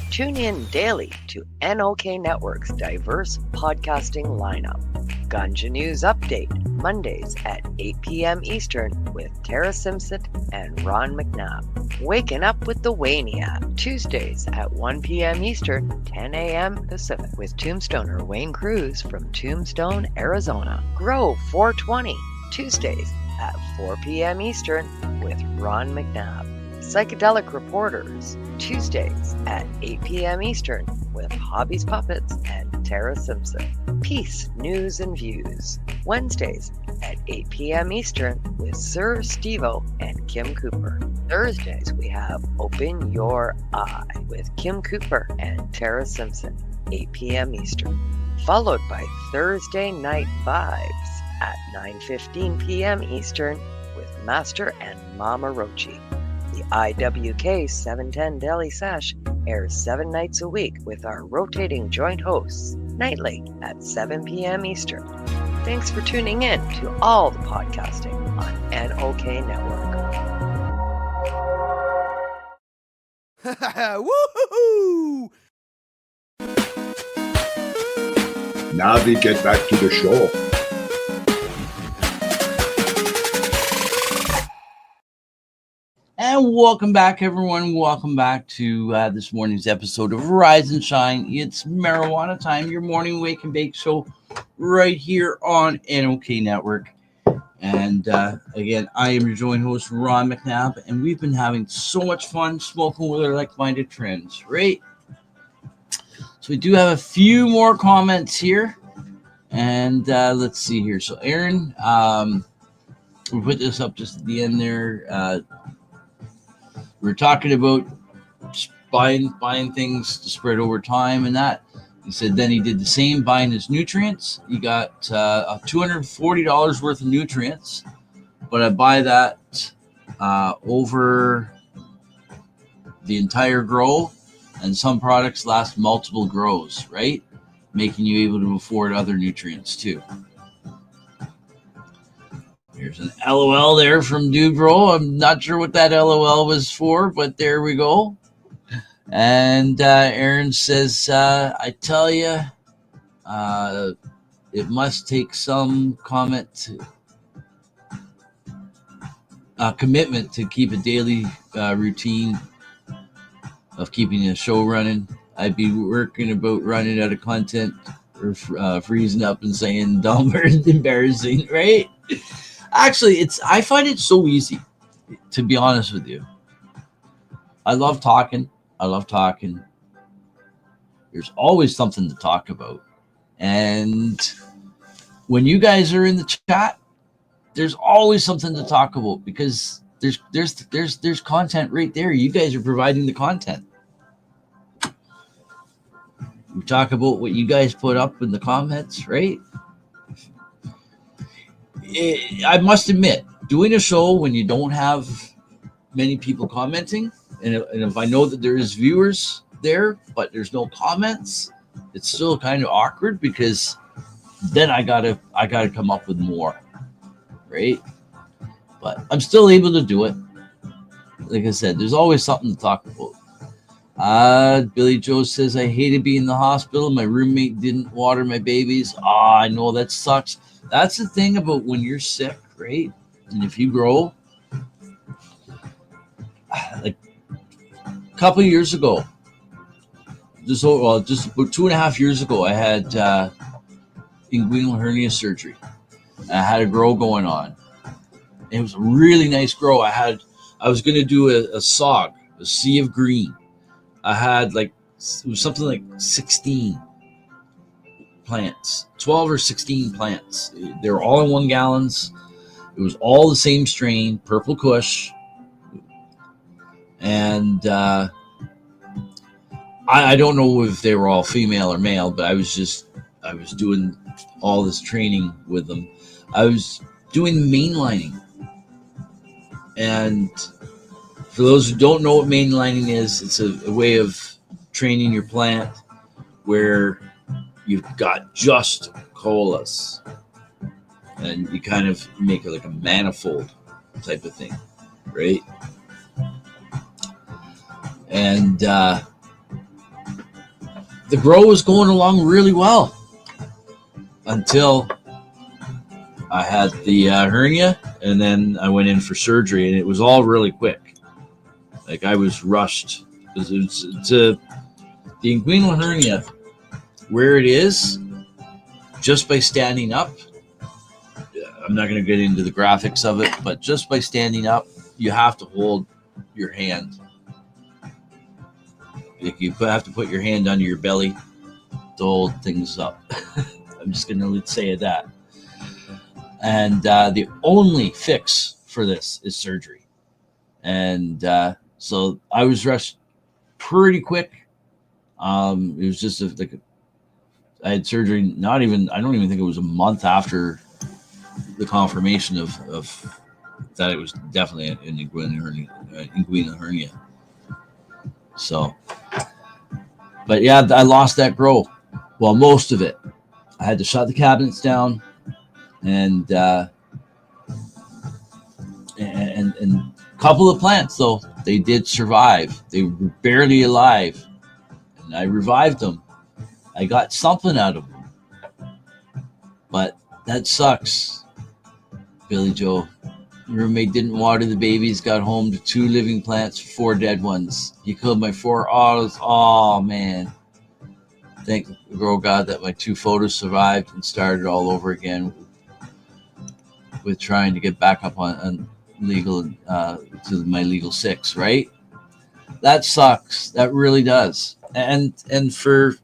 Tune in daily to NOK Network's diverse podcasting lineup. Ganja News Update, Mondays at 8 p.m. Eastern with Tara Simpson and Ron McNabb. Waking Up with the Waniac, Tuesdays at 1 p.m. Eastern, 10 a.m. Pacific with Tombstoner Wayne Cruz from Tombstone, Arizona. Grow 420, Tuesdays at 4 p.m. Eastern with Ron McNabb. Psychedelic Reporters, Tuesdays at 8 p.m. Eastern with Hobbies Puppets and Tara Simpson. Peace, News and Views, Wednesdays at 8 p.m. Eastern with Sir Stevo and Kim Cooper. Thursdays we have Open Your Eye with Kim Cooper and Tara Simpson, 8 p.m. Eastern. followed by Thursday Night Vibes at 9:15 p.m. Eastern with Master and Mama Rochi. The IWK 710 Daily Sesh airs 7 nights a week with our rotating joint hosts nightly at 7 p.m. Eastern. Thanks for tuning in to all the podcasting on NOK Network. Woohoo! Now we get back to the show. And welcome back, everyone. Welcome back to this morning's episode of Rise and Shine. It's Marijuana Time, your morning wake and bake show right here on NOK Network. And again, I am your joint host, Ron McNabb, and we've been having so much fun smoking with our like-minded friends, right? So we do have a few more comments here. And let's see here. So Aaron, we put this up just at the end there. We were talking about buying things to spread over time and that. He said then he did the same buying his nutrients. He got $240 worth of nutrients, but I buy that over the entire grow, and some products last multiple grows, right? Making you able to afford other nutrients too. Here's an LOL there from Dude Bro. I'm not sure what that LOL was for, but there we go. And Aaron says, I tell you, it must take some commitment to keep a daily routine of keeping a show running. I'd be working about running out of content or freezing up and saying dumb or embarrassing, right? Actually, I find it so easy, to be honest with you. I love talking. There's always something to talk about. And when you guys are in the chat, there's always something to talk about because there's content right there. You guys are providing the content. We talk about what you guys put up in the comments, right? I must admit, doing a show when you don't have many people commenting, and if I know that there is viewers there, but there's no comments, it's still kind of awkward because then I gotta come up with more, right? But I'm still able to do it. Like I said, there's always something to talk about. Billy Joe says, I hated being in the hospital. My roommate didn't water my babies. I know that sucks. That's the thing about when you're sick, right? And if you grow, like a couple of years ago, just about 2.5 years ago, I had inguinal hernia surgery. I had a grow going on. It was a really nice grow. I was going to do a SOG, a sea of green. I had it was something like 16 plants, 12 or 16 plants. They were all in 1 gallons. It was all the same strain, Purple Kush. And I don't know if they were all female or male, but I was doing all this training with them. I was doing mainlining. And for those who don't know what mainlining is, it's a way of training your plant where you've got just colas and you kind of make it like a manifold type of thing, right? And the grow was going along really well until I had the hernia, and then I went in for surgery, and it was all really quick. Like I was rushed because it's the inguinal hernia where it is just by standing up. I'm not going to get into the graphics of it, but just by standing up, you have to hold your hand. Like you have to put your hand under your belly to hold things up. I'm just going to say that. And the only fix for this is surgery. And so I was rushed pretty quick. It was just like a I had surgery. I don't even think it was a month after the confirmation of that it was definitely an inguinal hernia. So, but yeah, I lost that grow. Well, most of it. I had to shut the cabinets down, and a couple of plants though, they did survive. They were barely alive, and I revived them. I got something out of them, but that sucks. Billy Joe, your roommate didn't water the babies. Got home to 2 living plants, 4 dead ones. He killed my 4 autos. Oh man! Thank girl God that my 2 photos survived and started all over again with trying to get back up on legal to my legal 6. Right? That sucks. That really does. And for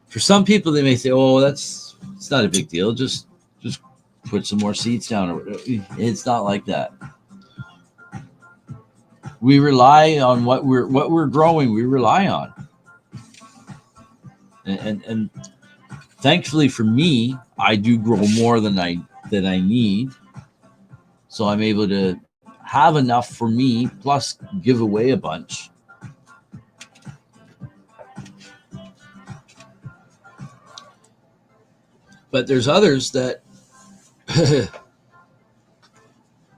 for some people, they may say, "Oh, it's not a big deal. Just put some more seeds down." Or it's not like that. We rely on what we're growing. We rely on, and thankfully for me, I do grow more than I need, so I'm able to have enough for me, plus give away a bunch. But there's others that,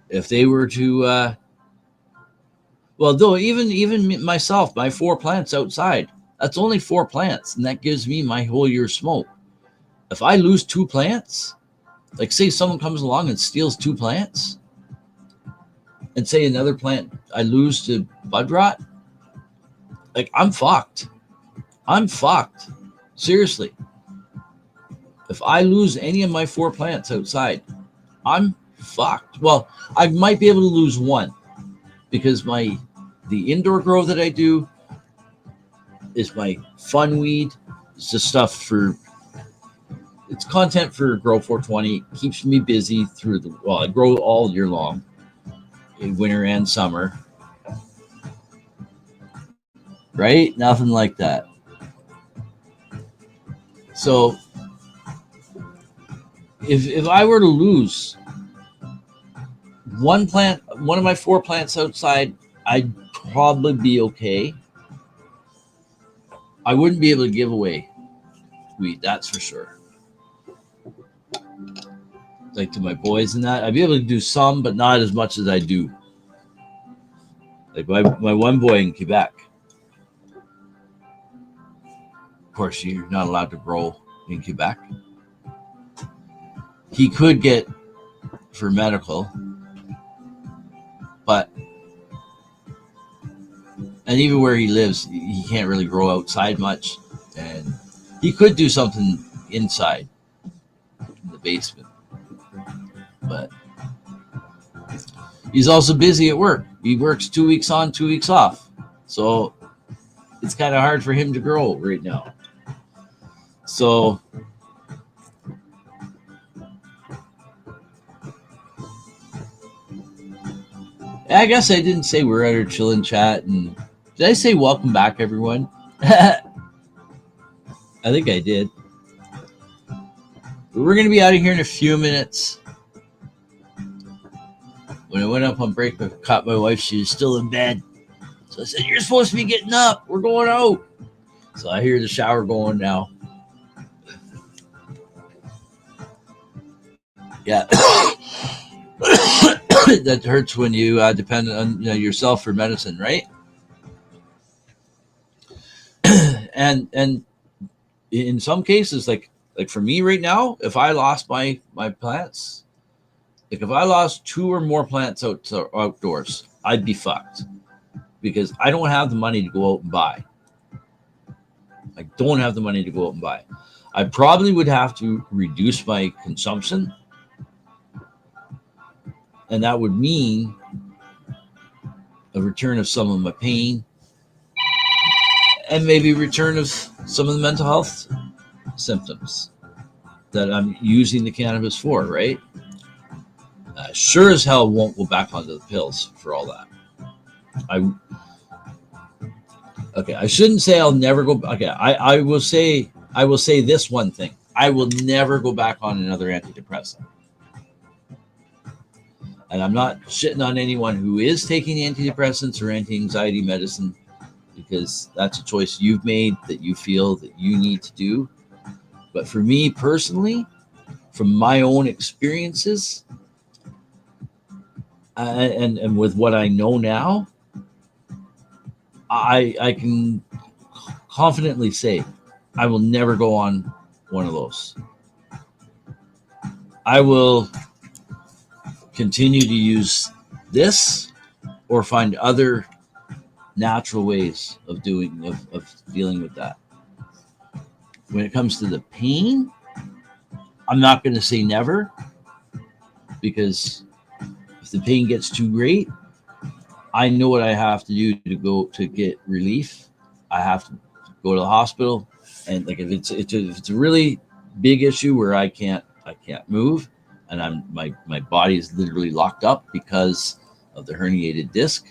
if they were to, well, though even myself, my 4 plants outside, that's only 4 plants, and that gives me my whole year's smoke. If I lose 2 plants, like say someone comes along and steals 2 plants, and say another plant I lose to bud rot, like I'm fucked. I'm fucked. Seriously. If I lose any of my 4 plants outside, I'm fucked. Well, I might be able to lose 1 because the indoor grow that I do is my fun weed. It's just stuff it's content for Grow 420. Keeps me busy through I grow all year long, in winter and summer. Right? Nothing like that. So if I were to lose 1 plant, one of my 4 plants outside, I'd probably be okay. I wouldn't be able to give away weed, that's for sure. Like to my boys and that, I'd be able to do some, but not as much as I do. Like my one boy in Quebec. Of course, you're not allowed to grow in Quebec. He could get for medical, but and even where he lives, he can't really grow outside much, and he could do something inside in the basement, but he's also busy at work. He works 2 weeks on, 2 weeks off, so it's kind of hard for him to grow right now. So I guess I didn't say we're at our chillin' chat. And did I say welcome back, everyone? I think I did. But we're going to be out of here in a few minutes. When I went up on break, I caught my wife. She was still in bed. So I said, "You're supposed to be getting up. We're going out." So I hear the shower going now. Yeah. That hurts when you depend on yourself for medicine, right? and in some cases, like for me right now, if I lost my plants, like if I lost 2 or more plants outdoors, I'd be fucked because I don't have the money to go out and buy. I don't have the money to go out and buy. I probably would have to reduce my consumption. And that would mean a return of some of my pain and maybe return of some of the mental health symptoms that I'm using the cannabis for, right? Sure as hell won't go back onto the pills for all that. I shouldn't say I'll never go. Okay, I will say I will say this one thing. I will never go back on another antidepressant. And I'm not shitting on anyone who is taking antidepressants or anti-anxiety medicine, because that's a choice you've made that you feel that you need to do. But for me personally, from my own experiences, and with what I know now, I can confidently say I will never go on one of those. I will continue to use this or find other natural ways of dealing with that. When it comes to the pain, I'm not going to say never, because if the pain gets too great, I know what I have to do to get relief. I have to go to the hospital, and like if it's a really big issue where I can't move, and my body is literally locked up because of the herniated disc.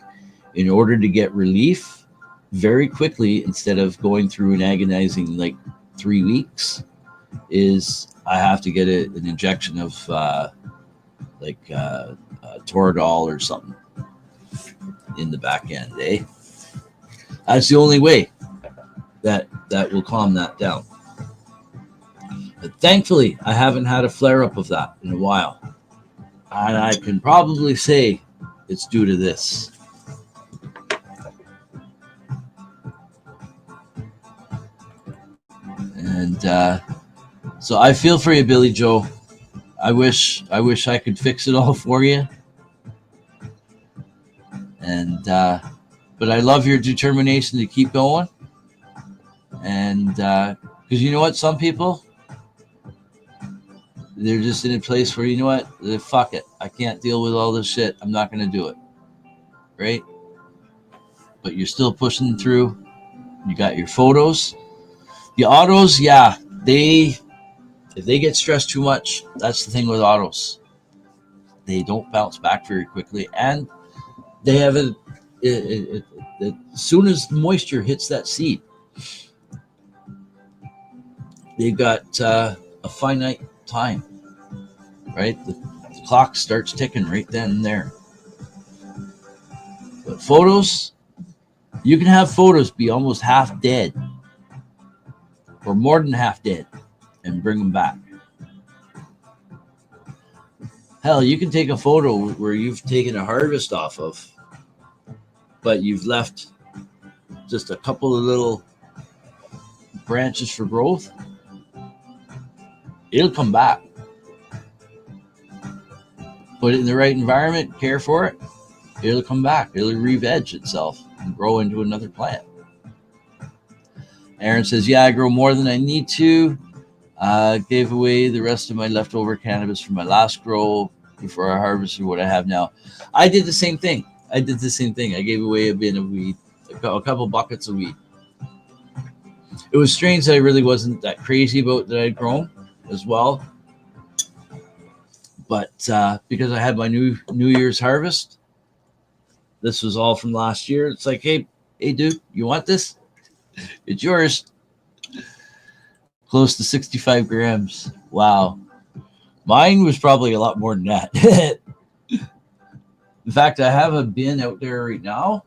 In order to get relief very quickly, instead of going through an agonizing like 3 weeks, is I have to get an injection of Toradol or something in the back end. That's the only way that will calm that down. But thankfully, I haven't had a flare-up of that in a while. And I can probably say it's due to this. And so I feel for you, Billy Joe. I wish I could fix it all for you. And but I love your determination to keep going. And because you know what, some people, they're just in a place where, you know what, fuck it, I can't deal with all this shit, I'm not going to do it, right? But you're still pushing through. You got your photos. The autos, yeah, if they get stressed too much, that's the thing with autos. They don't bounce back very quickly, and they have as soon as moisture hits that seed, they've got a finite time, right? The clock starts ticking right then and there. But photos, you can have photos be almost half dead or more than half dead and bring them back. Hell, you can take a photo where you've taken a harvest off of, but you've left just a couple of little branches for growth. It'll come back. Put it in the right environment, care for it, it'll come back. It'll re-veg itself and grow into another plant. Aaron says, yeah, I grow more than I need to. Gave away the rest of my leftover cannabis from my last grow before I harvested what I have now. I did the same thing. I gave away a bin of weed, a couple buckets of weed. It was strange that I really wasn't that crazy about that I'd grown as well. But because I had my New Year's harvest, this was all from last year. It's like, hey, dude, you want this? It's yours. Close to 65 grams. Wow. Mine was probably a lot more than that. In fact, I have a bin out there right now.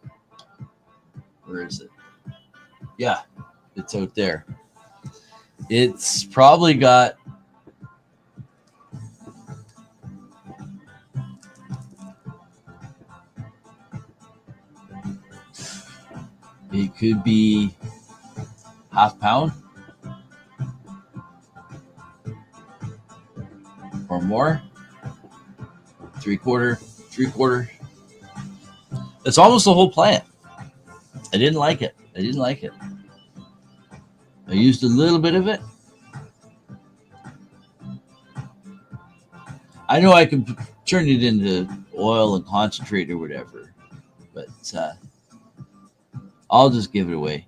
Where is it? Yeah, it's out there. It's probably got it could be half pound or more. Three quarter. It's almost the whole plant. I didn't like it. I used a little bit of it. I know I can turn it into oil and concentrate or whatever, but I'll just give it away.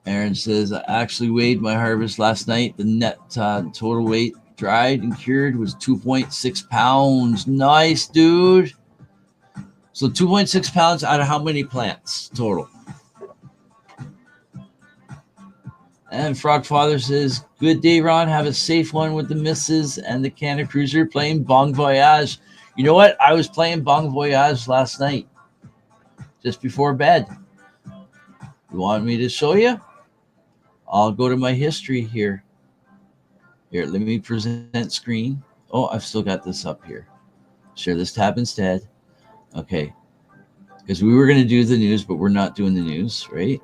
Aaron says, I actually weighed my harvest last night. The net total weight dried and cured was 2.6 pounds. Nice, dude. So 2.6 pounds out of how many plants total? And Frogfather says, good day, Ron. Have a safe one with the missus and the Canna Cruiser playing Bon Voyage. You know what? I was playing Bon Voyage last night, just before bed. You want me to show you? I'll go to my history here. Here, let me present screen. Oh, I've still got this up here. Share this tab instead. Okay. Because we were going to do the news, but we're not doing the news, right?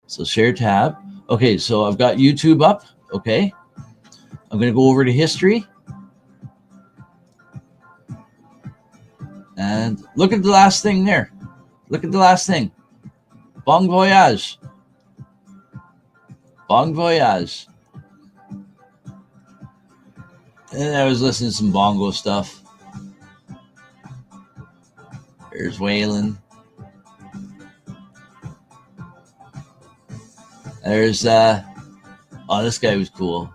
So share tab. Okay, so I've got YouTube up. Okay. I'm going to go over to history. And look at the last thing there. Look at the last thing. Bon Voyage. Bon Voyage. And I was listening to some bongo stuff. There's Waylon. There's this guy was cool.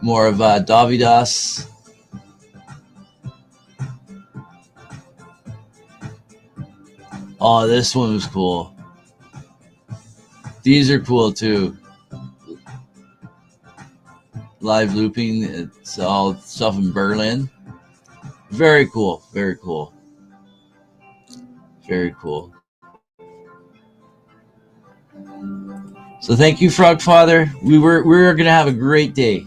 More of Davidas. Oh, this one was cool. These are cool too. Live looping. It's all stuff in Berlin. Very cool. Very cool. Very cool. So thank you, Frogfather. We're gonna have a great day.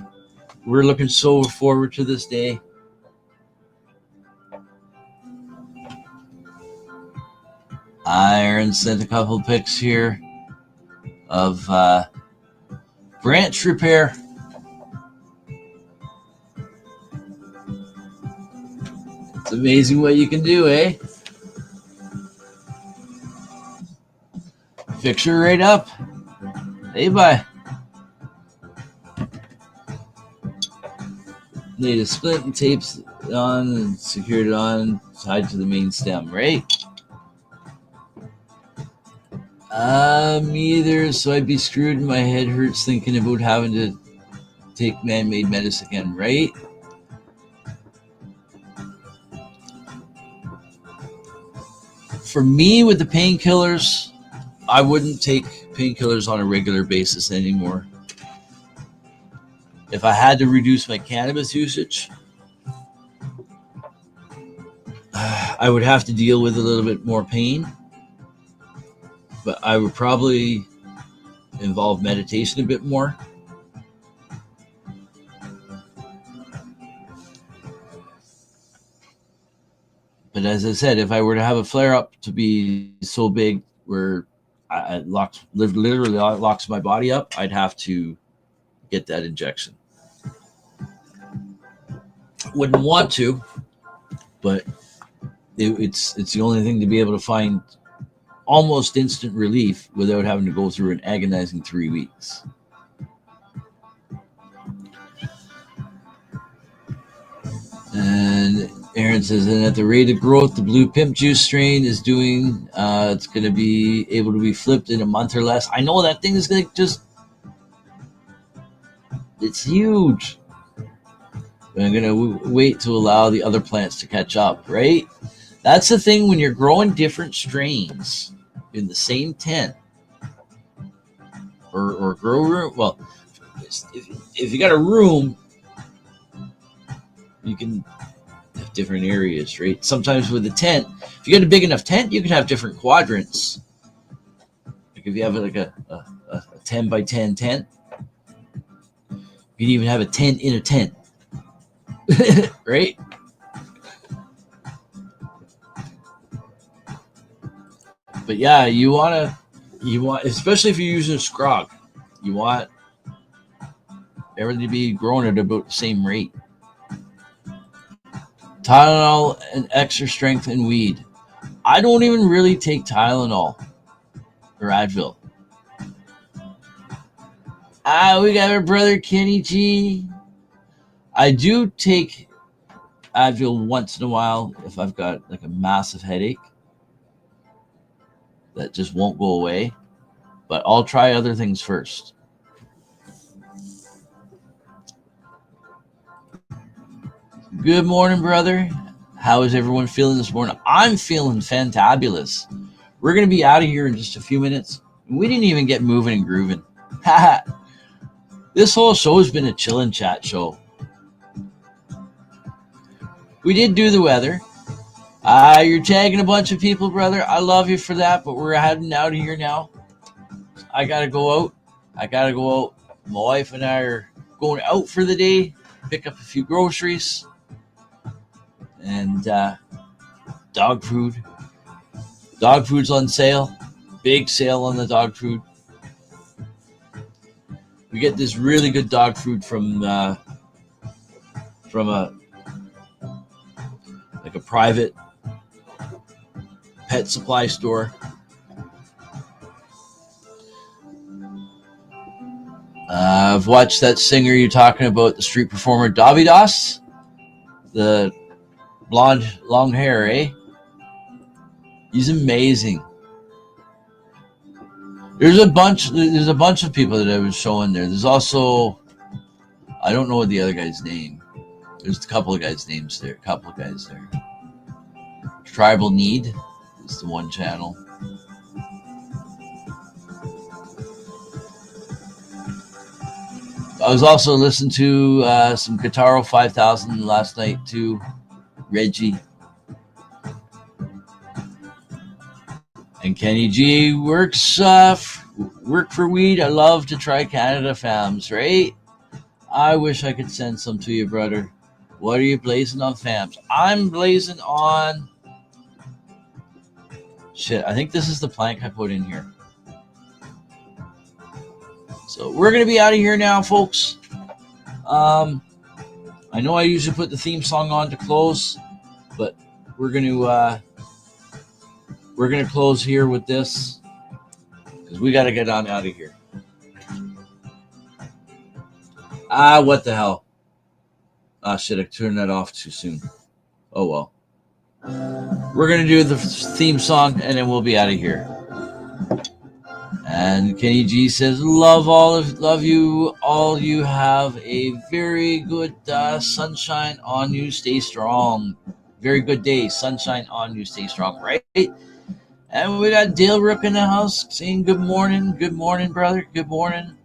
We're looking so forward to this day. Aaron sent a couple pics here of branch repair. It's amazing what you can do, eh? Fix her right up. Hey, bye. Need a split and tapes on and secured it on, tied to the main stem, right? Me either, so I'd be screwed and my head hurts thinking about having to take man-made medicine again, right? For me, with the painkillers, I wouldn't take painkillers on a regular basis anymore. If I had to reduce my cannabis usage, I would have to deal with a little bit more pain, but I would probably involve meditation a bit more. But as I said, if I were to have a flare-up to be so big where it literally locks my body up, I'd have to get that injection. Wouldn't want to, but it's the only thing to be able to find almost instant relief without having to go through an agonizing 3 weeks. And Aaron says, and at the rate of growth the blue pimp juice strain is doing, it's going to be able to be flipped in a month or less. I know that thing is going to just, it's huge. But I'm going to wait to allow the other plants to catch up, right? That's the thing when you're growing different strains in the same tent or grow room. Well, if you got a room, you can have different areas, right? Sometimes with a tent, if you got a big enough tent, you can have different quadrants. Like if you have like a 10 by 10 tent, you can even have a tent in a tent, right? But yeah, you want, especially if you're using a scrog, you want everything to be growing at about the same rate. Tylenol and extra strength and weed. I don't even really take Tylenol or Advil. We got our brother Kenny G. I do take Advil once in a while if I've got like a massive headache that just won't go away, but I'll try other things first. Good morning, brother. How is everyone feeling this morning? I'm feeling fantabulous. We're going to be out of here in just a few minutes. We didn't even get moving and grooving. This whole show has been a chill and chat show. We did do the weather. You're tagging a bunch of people, brother. I love you for that, but we're heading out of here now. I got to go out. My wife and I are going out for the day, pick up a few groceries, and dog food. Dog food's on sale. Big sale on the dog food. We get this really good dog food from a private pet supply store. I've watched that singer you're talking about, the street performer Davidas, the blonde, long hair, eh? He's amazing. There's a bunch of people that I was showing there. There's also, I don't know the other guy's name. There's a couple of guys' names there. Tribal Need is the one channel. I was also listening to some Guitaro 5000 last night too. Reggie. And Kenny G works work for weed. I love to try Canada Fams, right? I wish I could send some to you, brother. What are you blazing on, Fams? I'm blazing on... Shit, I think this is the plank I put in here. So we're going to be out of here now, folks. I know I usually put the theme song on to close, but we're going to close here with this because we got to get on out of here. What the hell? Shit, I turned that off too soon. Oh, well. We're going to do the theme song and then we'll be out of here. And Kenny G says, love you all. You have a very good sunshine on you. Stay strong. Very good day. Sunshine on you. Stay strong, right? And we got Dale Rook in the house saying good morning. Good morning, brother. Good morning.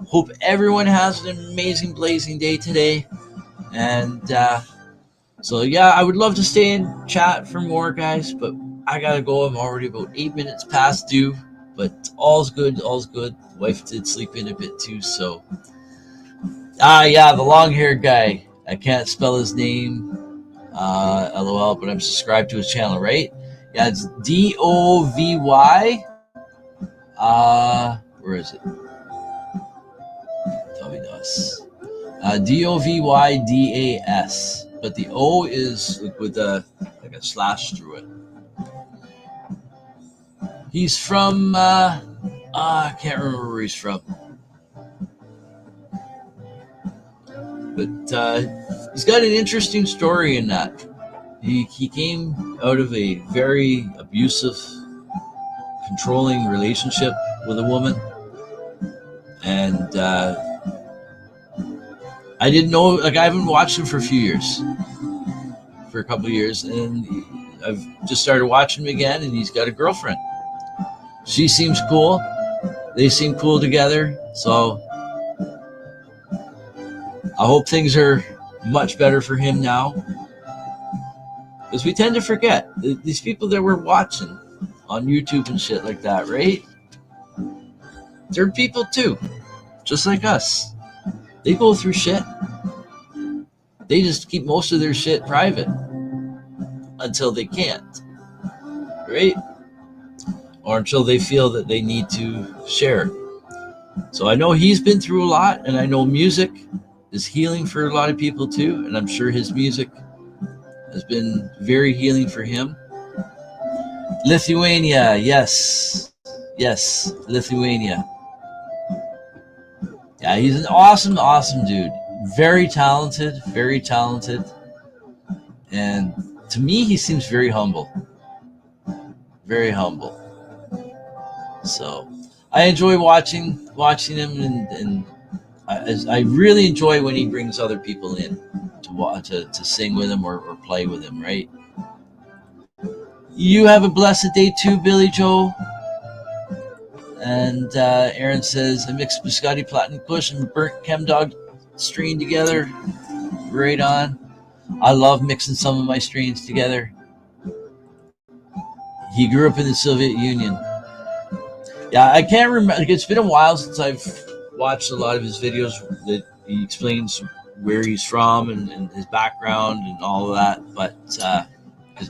Hope everyone has an amazing blazing day today. And so, yeah, I would love to stay and chat for more, guys, but I got to go. I'm already about 8 minutes past due, but all's good. All's good. Wife did sleep in a bit too, so. Yeah, the long-haired guy. I can't spell his name, LOL, but I'm subscribed to his channel, right? Yeah, it's DOVY. Where is it? Davidas. DOVYDAS. But the O is with a slash through it. He's from I can't remember where he's from. But he's got an interesting story in that. He came out of a very abusive, controlling relationship with a woman. And I didn't know, like, I haven't watched him for a couple of years, and I've just started watching him again, and he's got a girlfriend. She seems cool. They seem cool together, so I hope things are much better for him now, because we tend to forget these people that we're watching on YouTube and shit like that, right? They're people too, just like us. They go through shit. They just keep most of their shit private until they can't, right? Or until they feel that they need to share. So I know he's been through a lot, and I know music is healing for a lot of people too, and I'm sure his music has been very healing for him. Lithuania, yes, Lithuania. Yeah, he's an awesome dude. Very talented. And to me, he seems very humble. Very humble. So I enjoy watching him, and I really enjoy when he brings other people in to sing with him or play with him, right? You have a blessed day too, Billy Joe. And Aaron says, I mixed Biscotti Platinum Kush and burnt Chem Dog strain together. Right on. I love mixing some of my strains together. He grew up in the Soviet Union. Yeah, I can't remember. It's been a while since I've watched a lot of his videos that he explains where he's from and his background and all of that. But because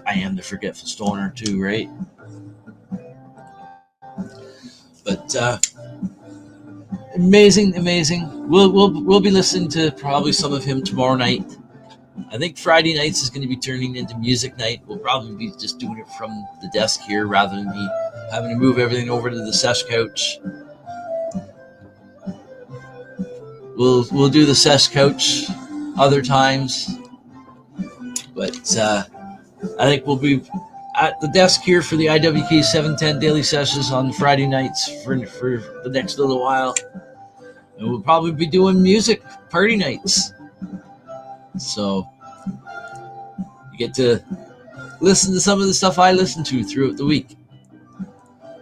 I am the forgetful stoner too, right? But amazing. We'll be listening to probably some of him tomorrow night. I think Friday nights is going to be turning into music night. We'll probably be just doing it from the desk here rather than me having to move everything over to the sesh couch. We'll do the sesh couch other times, but I think we'll be at the desk here for the IWK 710 daily sessions on Friday nights for the next little while, and we'll probably be doing music party nights. So you get to listen to some of the stuff I listen to throughout the week.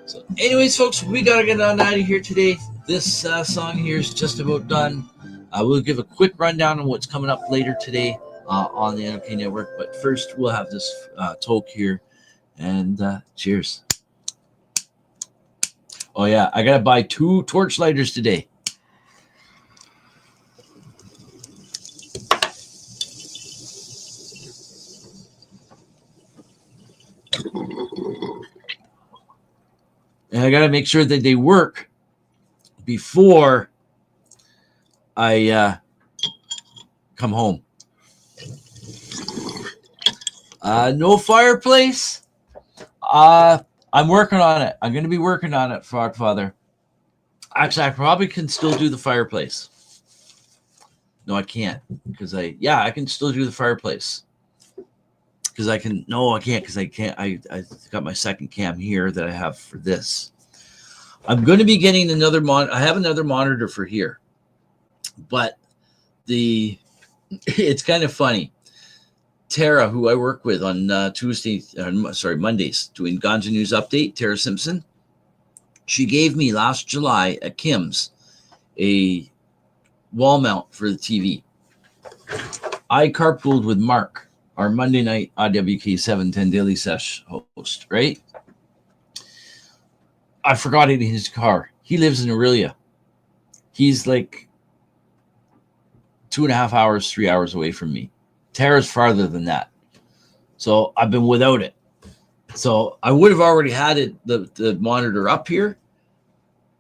So anyways, folks, we got to get on out of here today. This song here is just about done. I will give a quick rundown on what's coming up later today on the NOK Network. But first, we'll have this toke here. And cheers. Oh, yeah, I got to buy 2 torch lighters today. And I got to make sure that they work before I come home. No fireplace. I'm working on it. I'm going to be working on it, Frogfather. Actually, I probably can still do the fireplace. No, I can't because I can still do the fireplace. Because I can, no, I can't because I can't. I got my second cam here that I have for this. I'm going to be getting another I have another monitor for here, but it's kind of funny. Tara, who I work with on Mondays, doing Ganja News Update, Tara Simpson, she gave me last July at Kim's a wall mount for the TV. I carpooled with Mark, our Monday night IWK 710 Daily Sesh host, right? I forgot it in his car. He lives in Aurelia. He's like 2.5 hours, 3 hours away from me. Tara's farther than that. So I've been without it. So I would have already had it, the monitor up here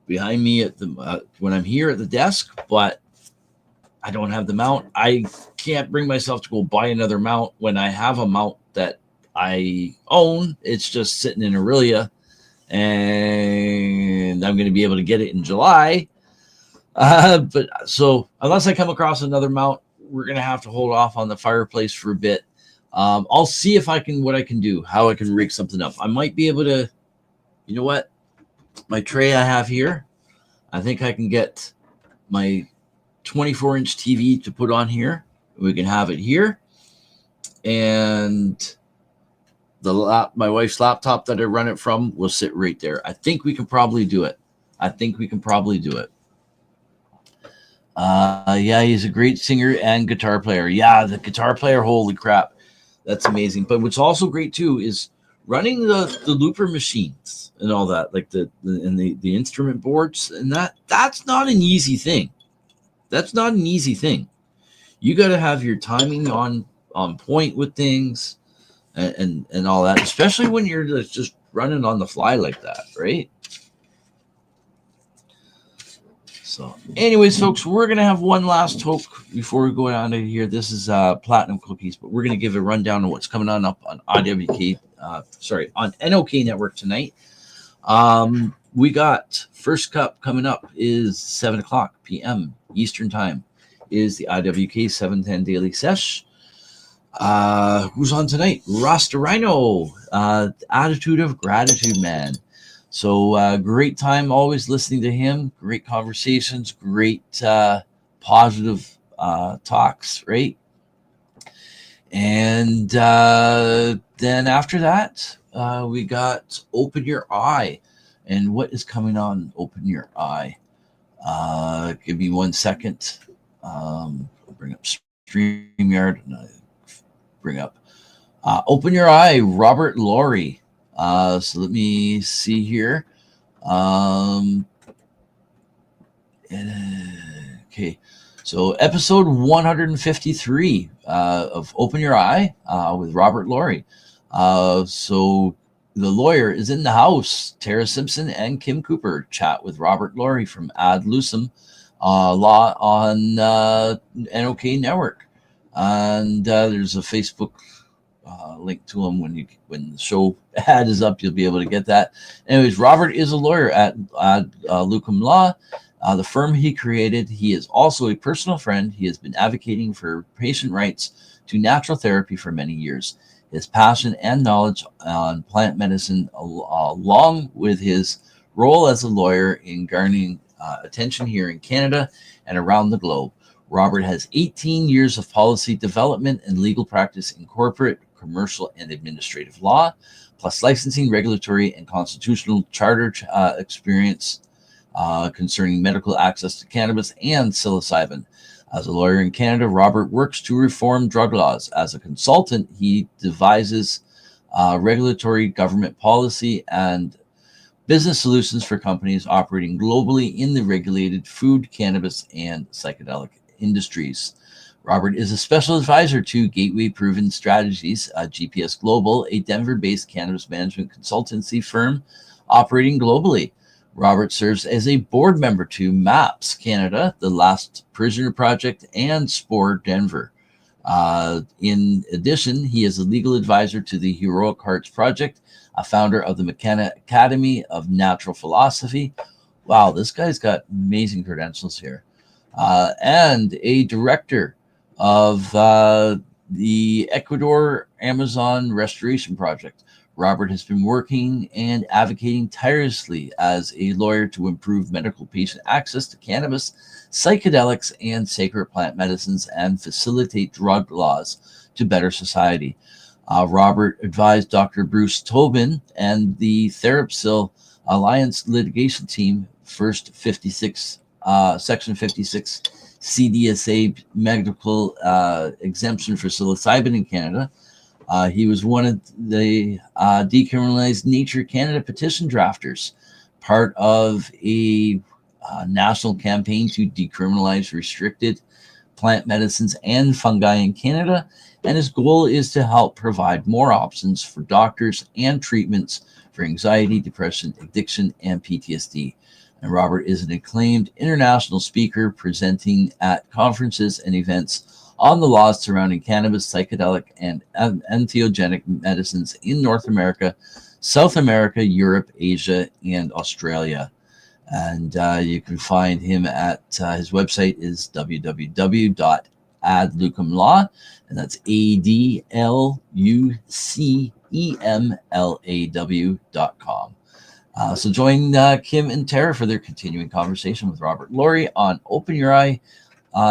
behind me at the when I'm here at the desk, but I don't have the mount. I can't bring myself to go buy another mount when I have a mount that I own. It's just sitting in Aurelia, and I'm going to be able to get it in July. But so unless I come across another mount, we're going to have to hold off on the fireplace for a bit. I'll see if I can, what I can do, how I can rig something up. I might be able to, you know what? My tray I have here, I think I can get my 24-inch TV to put on here. We can have it here. And my wife's laptop that I run it from will sit right there. I think we can probably do it. Yeah, he's a great singer and guitar player. Yeah, the guitar player, holy crap. That's amazing. But what's also great too is running the looper machines and all that, like the instrument boards and that's not an easy thing. You got to have your timing on point with things and all that, especially when you're just running on the fly like that, right? So anyways, folks, we're going to have one last toke before we go down to here. This is Platinum Cookies, but we're going to give a rundown of what's coming on up on on NOK Network tonight. We got First Cup coming up is 7:00 p.m. Eastern Time is the IWK 710 Daily Sesh. Who's on tonight? Rasta Rhino, Attitude of Gratitude Man. So great time always listening to him. Great conversations, great positive talks, right? And then after that, we got Open Your Eye. And what is coming on Open Your Eye? Give me 1 second. I'll bring up StreamYard and I bring up Open Your Eye, Robert Laurie. So let me see here. Okay, so episode 153 of Open Your Eye with Robert Laurie. So the lawyer is in the house. Tara Simpson and Kim Cooper chat with Robert Laurie from Ad Lucem Law on NOK Network. And there's a Facebook link to him when the show ad is up. You'll be able to get that. Anyways, Robert is a lawyer at Lucem Law. The firm he created. He is also a personal friend. He has been advocating for patient rights to natural therapy for many years. His passion and knowledge on plant medicine, along with his role as a lawyer in garnering attention here in Canada and around the globe. Robert has 18 years of policy development and legal practice in corporate, commercial, and administrative law, plus licensing, regulatory, and constitutional charter experience concerning medical access to cannabis and psilocybin. As a lawyer in Canada, Robert works to reform drug laws. As a consultant, he devises regulatory government policy and business solutions for companies operating globally in the regulated food, cannabis, and psychedelic industries. Robert is a special advisor to Gateway Proven Strategies, GPS Global, a Denver-based cannabis management consultancy firm operating globally. Robert serves as a board member to MAPS Canada, the Last Prisoner Project, and SPORE Denver. In addition, he is a legal advisor to the Heroic Hearts Project, a founder of the McKenna Academy of Natural Philosophy. Wow, this guy's got amazing credentials here. And a director of the Ecuador Amazon Restoration Project. Robert has been working and advocating tirelessly as a lawyer to improve medical patient access to cannabis, psychedelics, and sacred plant medicines and facilitate drug laws to better society. Robert advised Dr. Bruce Tobin and the Therapsil Alliance litigation team, Section 56 CDSA medical exemption for psilocybin in Canada. He was one of the Decriminalized Nature Canada petition drafters, part of a national campaign to decriminalize restricted plant medicines and fungi in Canada. And his goal is to help provide more options for doctors and treatments for anxiety, depression, addiction, and PTSD. And Robert is an acclaimed international speaker presenting at conferences and events on the laws surrounding cannabis, psychedelic, and entheogenic medicines in North America, South America, Europe, Asia, and Australia. And you can find him at his website is www.adlucemlaw, and that's ADLUCEMLAW.com. So join Kim and Tara for their continuing conversation with Robert Laurie on Open Your Eye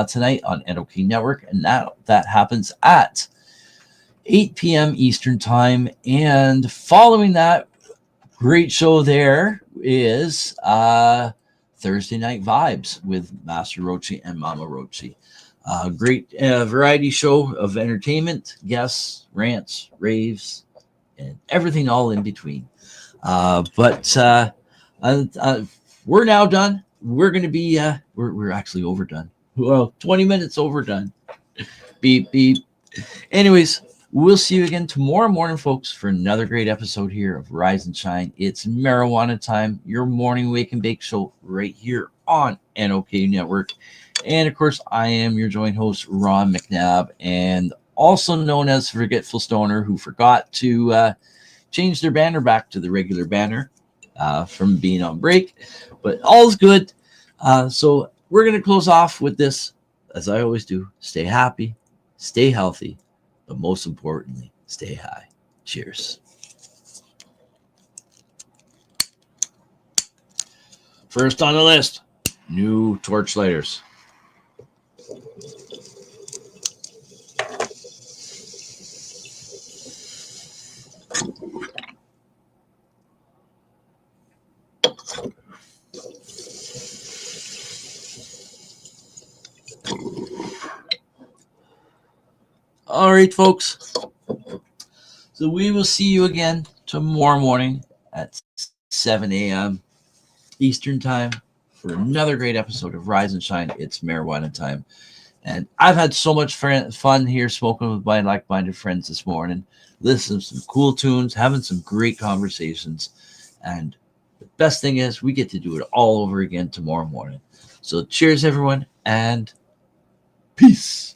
tonight on NOK Network, and that happens at 8 p.m. Eastern Time. And following that, great show there is Thursday Night Vibes with Master Rochi and Mama Rochi. Great variety show of entertainment, guests, rants, raves, and everything all in between. But we're now done. We're going to be, we're actually overdone. Well, 20 minutes overdone. Beep, beep. Anyways, we'll see you again tomorrow morning, folks, for another great episode here of Rise and Shine. It's marijuana time, your morning wake and bake show right here on NOK Network. And of course, I am your joint host, Ron McNabb, and also known as Forgetful Stoner, who forgot to change their banner back to the regular banner from being on break. But all's good. So we're going to close off with this, as I always do. Stay happy, stay healthy, but most importantly, stay high. Cheers. First on the list, new torchlighters. All right, folks. So we will see you again tomorrow morning at 7 a.m. Eastern Time for another great episode of Rise and Shine. It's Marijuana Time. And I've had so much fun here smoking with my like-minded friends this morning, listening to some cool tunes, having some great conversations. And the best thing is we get to do it all over again tomorrow morning. So cheers, everyone, and peace.